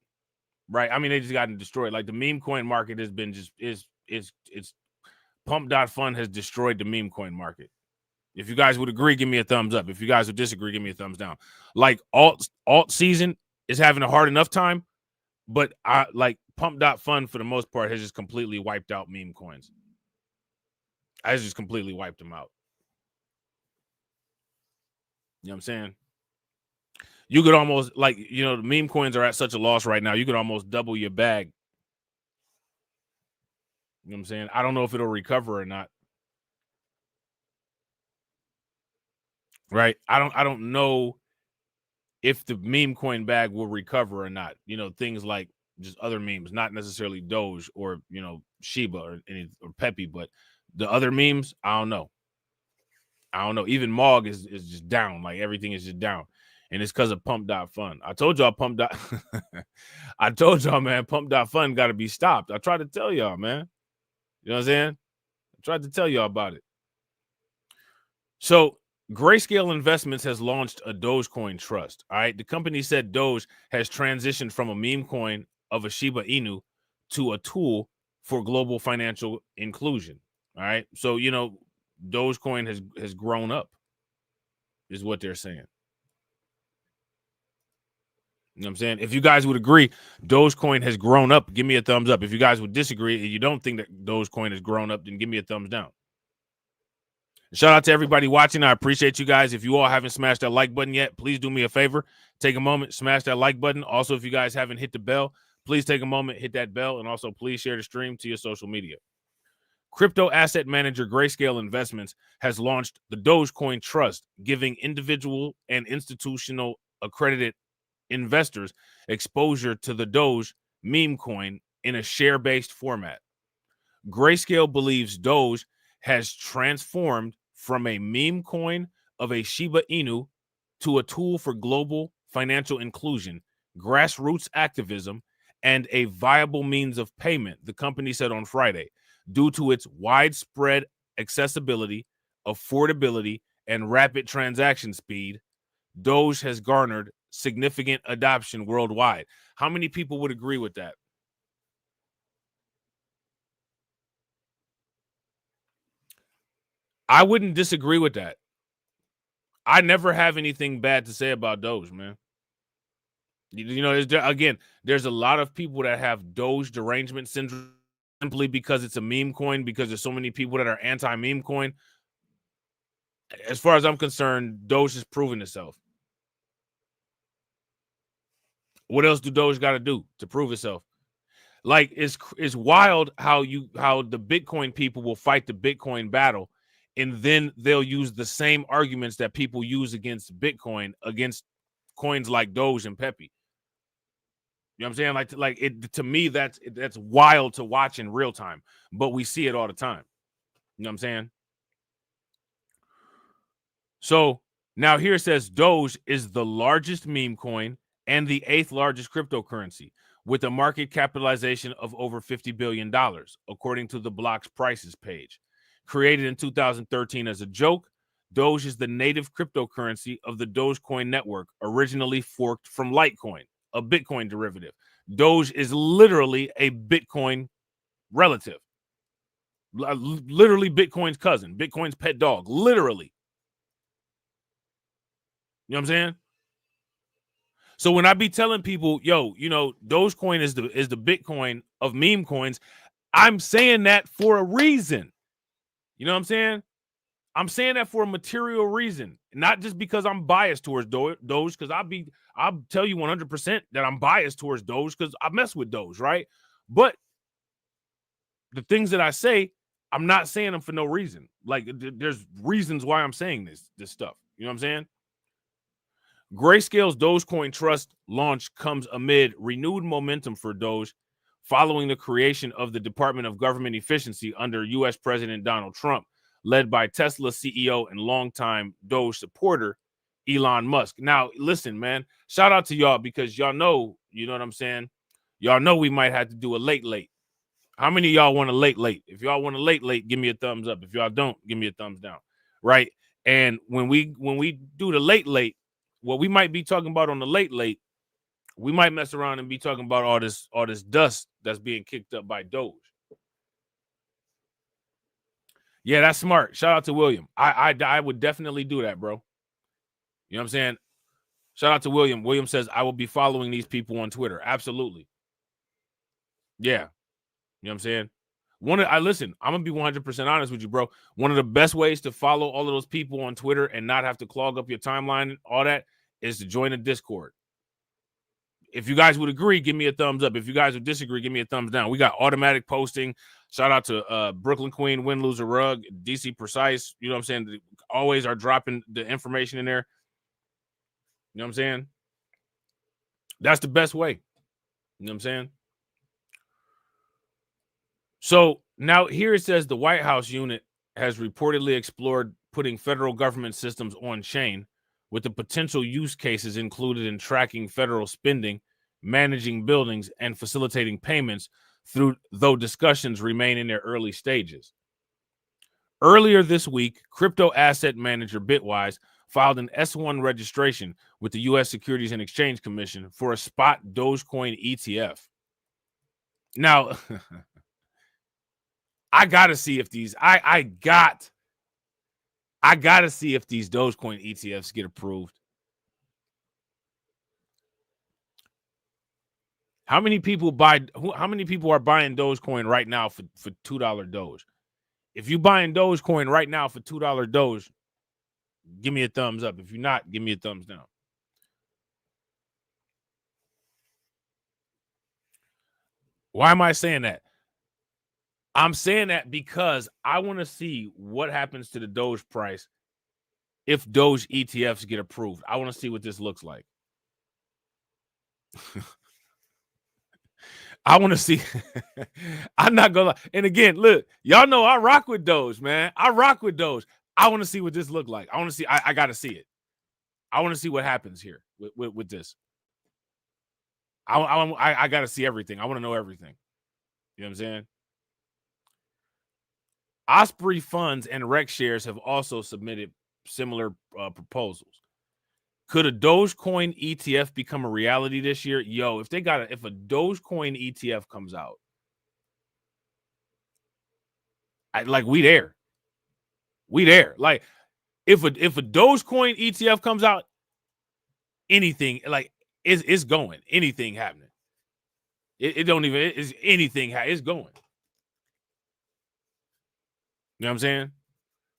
right? I mean, they just gotten destroyed. Like the meme coin market has been just, it's Pump.Fun has destroyed the meme coin market. If you guys would agree, give me a thumbs up. If you guys would disagree, give me a thumbs down. Like alt season is having a hard enough time, but I like Pump.Fun for the most part has just completely wiped out meme coins. I just completely wiped them out. You know what I'm saying? You could almost, like, you know, the meme coins are at such a loss right now. You could almost double your bag. You know what I'm saying? I don't know if it'll recover or not. Right? I don't know if the meme coin bag will recover or not. You know, things like just other memes, not necessarily Doge or, you know, Shiba or Pepe, but the other memes, I don't know. I don't know. Even Mog is just down. Like everything is just down. And it's because of Pump.Fun. I told y'all I told y'all, man, Pump.Fun got to be stopped. I tried to tell y'all, man. You know what I'm saying? I tried to tell y'all about it. So Grayscale Investments has launched a Dogecoin trust. All right. The company said Doge has transitioned from a meme coin of a Shiba Inu to a tool for global financial inclusion. All right. So, you know, Dogecoin has grown up, is what they're saying. You know what I'm saying? If you guys would agree, Dogecoin has grown up, give me a thumbs up. If you guys would disagree and you don't think that Dogecoin has grown up, then give me a thumbs down. Shout out to everybody watching. I appreciate you guys. If you all haven't smashed that like button yet, please do me a favor. Take a moment, smash that like button. Also, if you guys haven't hit the bell, please take a moment, hit that bell, and also please share the stream to your social media. Crypto asset manager Grayscale Investments has launched the Dogecoin Trust, giving individual and institutional accredited investors exposure to the Doge meme coin in a share-based format. Grayscale believes Doge has transformed from a meme coin of a Shiba Inu to a tool for global financial inclusion, grassroots activism, and a viable means of payment, the company said on Friday, due to its widespread accessibility, affordability, and rapid transaction speed. Doge has garnered significant adoption worldwide. How many people would agree with that? I wouldn't disagree with that. I never have anything bad to say about Doge, man. You know, there's a lot of people that have Doge derangement syndrome simply because it's a meme coin, because there's so many people that are anti-meme coin. As far as I'm concerned, Doge has proven itself. What else do Doge got to do to prove itself? Like, it's wild how the Bitcoin people will fight the Bitcoin battle, and then they'll use the same arguments that people use against Bitcoin against coins like Doge and Pepe. You know what I'm saying? Like it, to me, that's wild to watch in real time, but we see it all the time. You know what I'm saying? So now here it says Doge is the largest meme coin and the 8th largest cryptocurrency, with a market capitalization of over $50 billion, according to the block's prices page. Created in 2013 as a joke, Doge is the native cryptocurrency of the Dogecoin network, originally forked from Litecoin, a Bitcoin derivative. Doge is literally a Bitcoin relative. Literally Bitcoin's cousin, Bitcoin's pet dog, literally. You know what I'm saying? So when I be telling people, yo, you know, Dogecoin is the Bitcoin of meme coins, I'm saying that for a reason. You know what I'm saying? I'm saying that for a material reason, not just because I'm biased towards Doge, because I'll tell you 100% that I'm biased towards Doge because I mess with Doge, right? But the things that I say, I'm not saying them for no reason. Like, there's reasons why I'm saying this stuff. You know what I'm saying? Grayscale's Dogecoin Trust launch comes amid renewed momentum for Doge following the creation of the Department of Government Efficiency under U.S. President Donald Trump, led by Tesla CEO and longtime Doge supporter Elon Musk. Now, listen, man, shout out to y'all because y'all know, you know what I'm saying? Y'all know we might have to do a late. How many of y'all want a late? If y'all want a late, give me a thumbs up. If y'all don't, give me a thumbs down, right? And when we do the late, what we might be talking about on the late, we might mess around and be talking about all this dust that's being kicked up by Doge. Yeah, that's smart. Shout out to William. I would definitely do that, bro. You know what I'm saying? Shout out to William. William says, I will be following these people on Twitter. Absolutely. Yeah. You know what I'm saying? Listen, I'm going to be 100% honest with you, bro. One of the best ways to follow all of those people on Twitter and not have to clog up your timeline and all that is to join a Discord. If you guys would agree, give me a thumbs up. If you guys would disagree, give me a thumbs down. We got automatic posting. Shout out to Brooklyn Queen, Win, Lose, or Rug, DC Precise. You know what I'm saying? They always are dropping the information in there. You know what I'm saying? That's the best way. You know what I'm saying? So now here it says the White House unit has reportedly explored putting federal government systems on chain, with the potential use cases included in tracking federal spending, managing buildings, and facilitating payments, though discussions remain in their early stages. Earlier this week, crypto asset manager Bitwise filed an S-1 registration with the U.S. Securities and Exchange Commission for a spot Dogecoin ETF. Now, I gotta see if these I gotta see if these Dogecoin ETFs get approved. How many people are buying Dogecoin right now for $2 Doge? If you buying Dogecoin right now for $2 Doge, give me a thumbs up. If you're not, give me a thumbs down. Why am I saying that? I'm saying that because I want to see what happens to the Doge price if Doge ETFs get approved. I want to see what this looks like. I want to see. I'm not gonna lie. And again, look, y'all know I rock with Doge, man. I rock with Doge. I want to see what this look like. I want to see. I got to see it. I want to see what happens here with this. I got to see everything. I want to know everything. You know what I'm saying? Osprey Funds and Rec Shares have also submitted similar proposals. Could a Dogecoin ETF become a reality this year? Yo, if a Dogecoin ETF comes out, we there. Like, if a Dogecoin ETF comes out, anything, like, it's going. Anything happening. It don't even, it's anything, it's going. You know what I'm saying?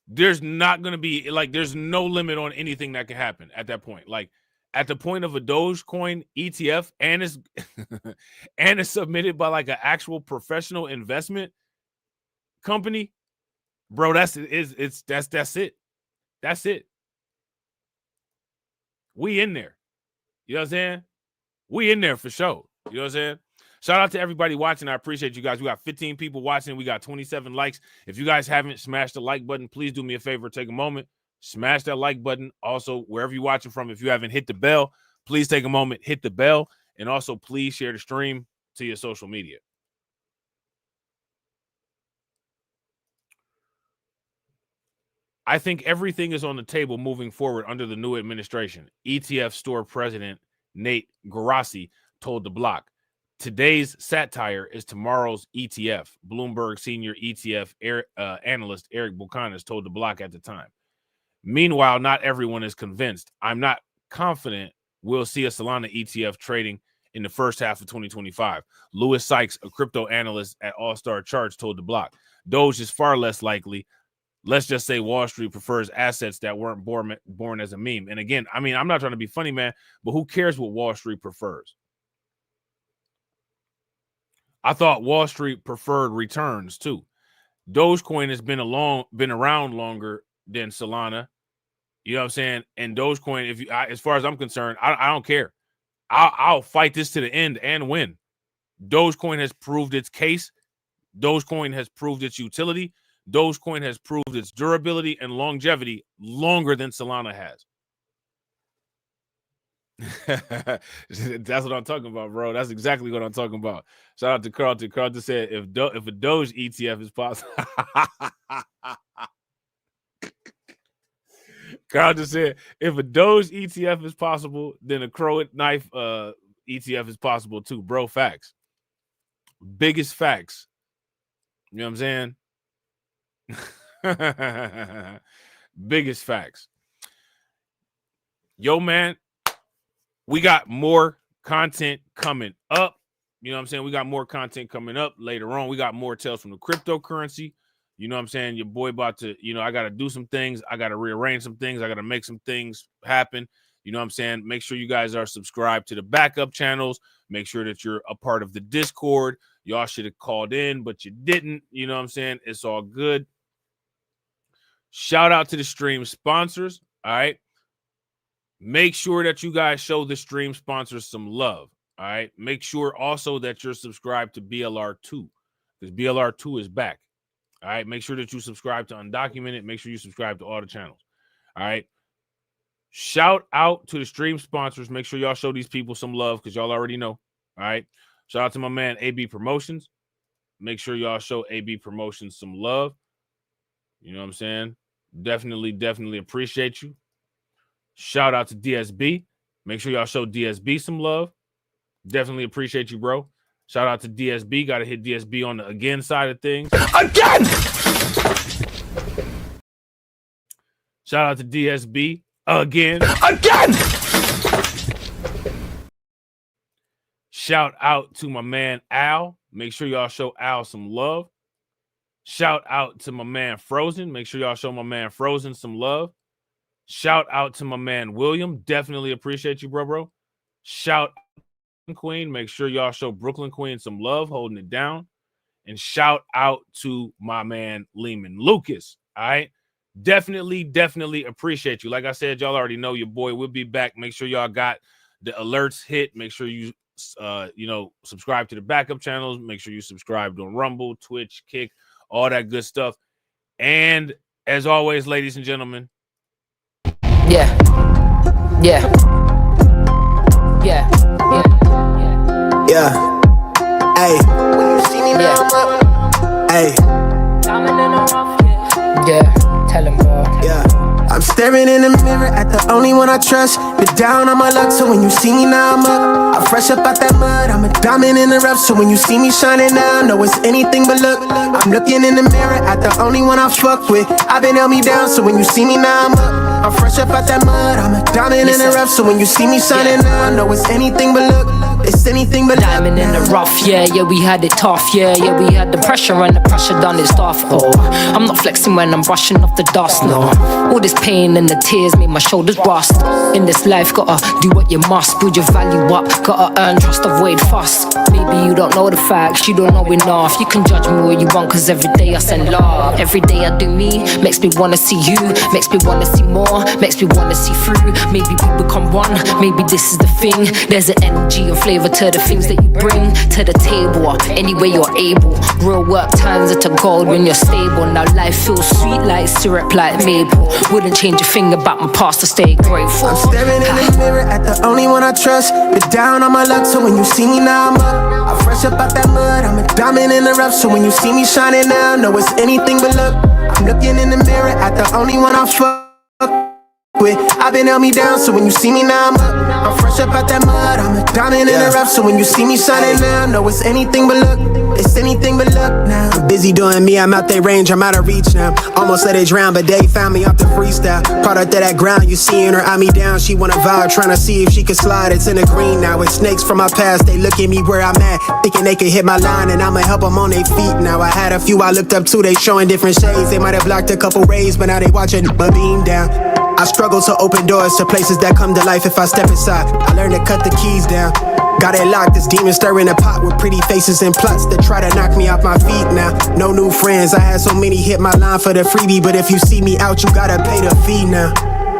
There's not going to be, like, there's no limit on anything that can happen at that point. Like, at the point of a Dogecoin ETF, and it's and it's submitted by like an actual professional investment company, bro, that's it. That's it. We in there. You know what I'm saying? We in there for sure. You know what I'm saying? Shout out to everybody watching. I appreciate you guys. We got 15 people watching. We got 27 likes. If you guys haven't smashed the like button, please do me a favor. Take a moment. Smash that like button. Also, wherever you're watching from, if you haven't hit the bell, please take a moment, hit the bell. And also, please share the stream to your social media. I think everything is on the table moving forward under the new administration. ETF store president Nate Garassi told The Block. Today's satire is tomorrow's ETF. Bloomberg senior ETF analyst Eric Buchanan told The Block at the time. Meanwhile, not everyone is convinced. I'm not confident we'll see a Solana ETF trading in the first half of 2025. Louis Sykes, a crypto analyst at All-Star Charts, told The Block. Doge is far less likely. Let's just say Wall Street prefers assets that weren't born as a meme. And again, I mean, I'm not trying to be funny, man, but who cares what Wall Street prefers? I thought Wall Street preferred returns too. Dogecoin has been around longer than Solana. You know what I'm saying? And Dogecoin, as far as I'm concerned, I don't care. I'll fight this to the end and win. Dogecoin has proved its case. Dogecoin has proved its utility. Dogecoin has proved its durability and longevity longer than Solana has. That's what I'm talking about, bro. That's exactly what I'm talking about. Shout out to Carlton. Carlton said, if a Doge ETF is possible. Carlton said, if a Doge ETF is possible, then a Crow Knife ETF is possible too, bro. Facts. Biggest facts. You know what I'm saying? Biggest facts. Yo, man, we got more content coming up. You know what I'm saying? We got more content coming up later on. We got more tales from the cryptocurrency. You know what I'm saying? Your boy about to, I got to do some things. I got to rearrange some things. I got to make some things happen. You know what I'm saying? Make sure you guys are subscribed to the backup channels. Make sure that you're a part of the Discord. Y'all should have called in, but you didn't. You know what I'm saying? It's all good. Shout out to the stream sponsors. All right. Make sure that you guys show the stream sponsors some love. All right. Make sure also that you're subscribed to BLR2 because BLR2 is back. All right. Make sure that you subscribe to Undocumented. Make sure you subscribe to all the channels. All right. Shout out to the stream sponsors. Make sure y'all show these people some love because y'all already know. All right. Shout out to my man, AB Promotions. Make sure y'all show AB Promotions some love. You know what I'm saying? Definitely appreciate you. Shout out to DSB. Make sure y'all show DSB some love. Definitely appreciate you, bro. Shout out to DSB. Got to hit DSB on the again side of things. Again! Shout out to DSB. Again. Shout out to my man, Al. Make sure y'all show Al some love. Shout out to my man, Frozen. Make sure y'all show my man, Frozen, some love. Shout out to my man, William. Definitely appreciate you, bro. Shout out Queen. Make sure y'all show Brooklyn Queen some love, holding it down. And shout out to my man, Lehman Lucas. All right. Definitely appreciate you. Like I said, y'all already know your boy will be back. Make sure y'all got the alerts hit. Make sure you, subscribe to the backup channels. Make sure you subscribe on Rumble, Twitch, Kick, all that good stuff. And as always, ladies and gentlemen. Yeah. Hey. Hey. Yeah. Tell him, bro. Yeah. I'm staring in the mirror at the only one I trust. Been down on my luck, so when you see me now I'm up. I'm fresh up out that mud, I'm a diamond in the rough. So when you see me shining now, know it's anything but luck. I'm looking in the mirror at the only one I fuck with. I've been held me down, so when you see me now I'm up. I'm fresh up out that mud, I'm a diamond in the rough. So when you see me shining now, know it's anything but luck. It's anything but diamond in the rough, yeah, we had it tough, yeah, we had the pressure and the pressure done its stuff. Oh, I'm not flexing when I'm brushing off the dust, no. All this pain and the tears made my shoulders rust. In this life, gotta do what you must, build your value up, gotta earn trust, avoid fuss. Maybe you don't know the facts, you don't know enough. You can judge me all you want, cause every day I send love. Every day I do me, makes me wanna see you, makes me wanna see more, makes me wanna see through. Maybe we become one, maybe this is the thing. There's an energy and flavor to the things that you bring to the table, any way you're able. Real work turns into gold when you're stable. Now life feels sweet like syrup, like maple. Wouldn't change a thing about my past to stay grateful. I'm staring in the mirror at the only one I trust. Been down on my luck, so when you see me now I'm up. I'm fresh up out that mud, I'm a diamond in the rough. So when you see me shining now, know it's anything but luck. I'm looking in the mirror at the only one I fuck with. I've been held me down, so when you see me now I'm up. I'm fresh up out that mud, I'm a diamond in the rough. So when you see me shining now, know it's anything but luck. It's anything but luck now. I'm busy doing me, I'm out their range, I'm out of reach now. Almost let it drown, but they found me off the freestyle. Product of that ground, you seeing her eye me down. She wanna vibe, trying to see if she can slide. It's in the green now, it's snakes from my past. They look at me where I'm at, thinking they can hit my line, and I'ma help them on their feet now. I had a few I looked up to, they showing different shades. They might have blocked a couple rays, but now they watching my beam down. I struggle to open doors to places that come to life if I step inside. I learned to cut the keys down. Got it locked, this demon stirring a pot with pretty faces and plots that try to knock me off my feet now. No new friends, I had so many hit my line for the freebie, but if you see me out, you gotta pay the fee now.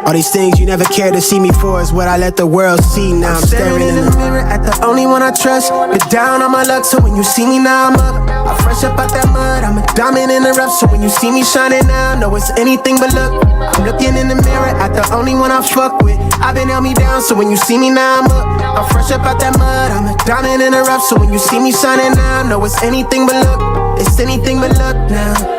All these things you never cared to see me for is what I let the world see. Now I'm staring in the mirror at the only one I trust. Been down on my luck, so when you see me now I'm up. I fresh up out that mud, I'm a diamond in the rough. So when you see me shining now, know it's anything but luck. I'm looking in the mirror at the only one I fuck with. I've been held me down, so when you see me now I'm up. I'm fresh up out that mud, I'm a diamond in the rough. So when you see me shining now, know it's anything but luck. It's anything but luck now.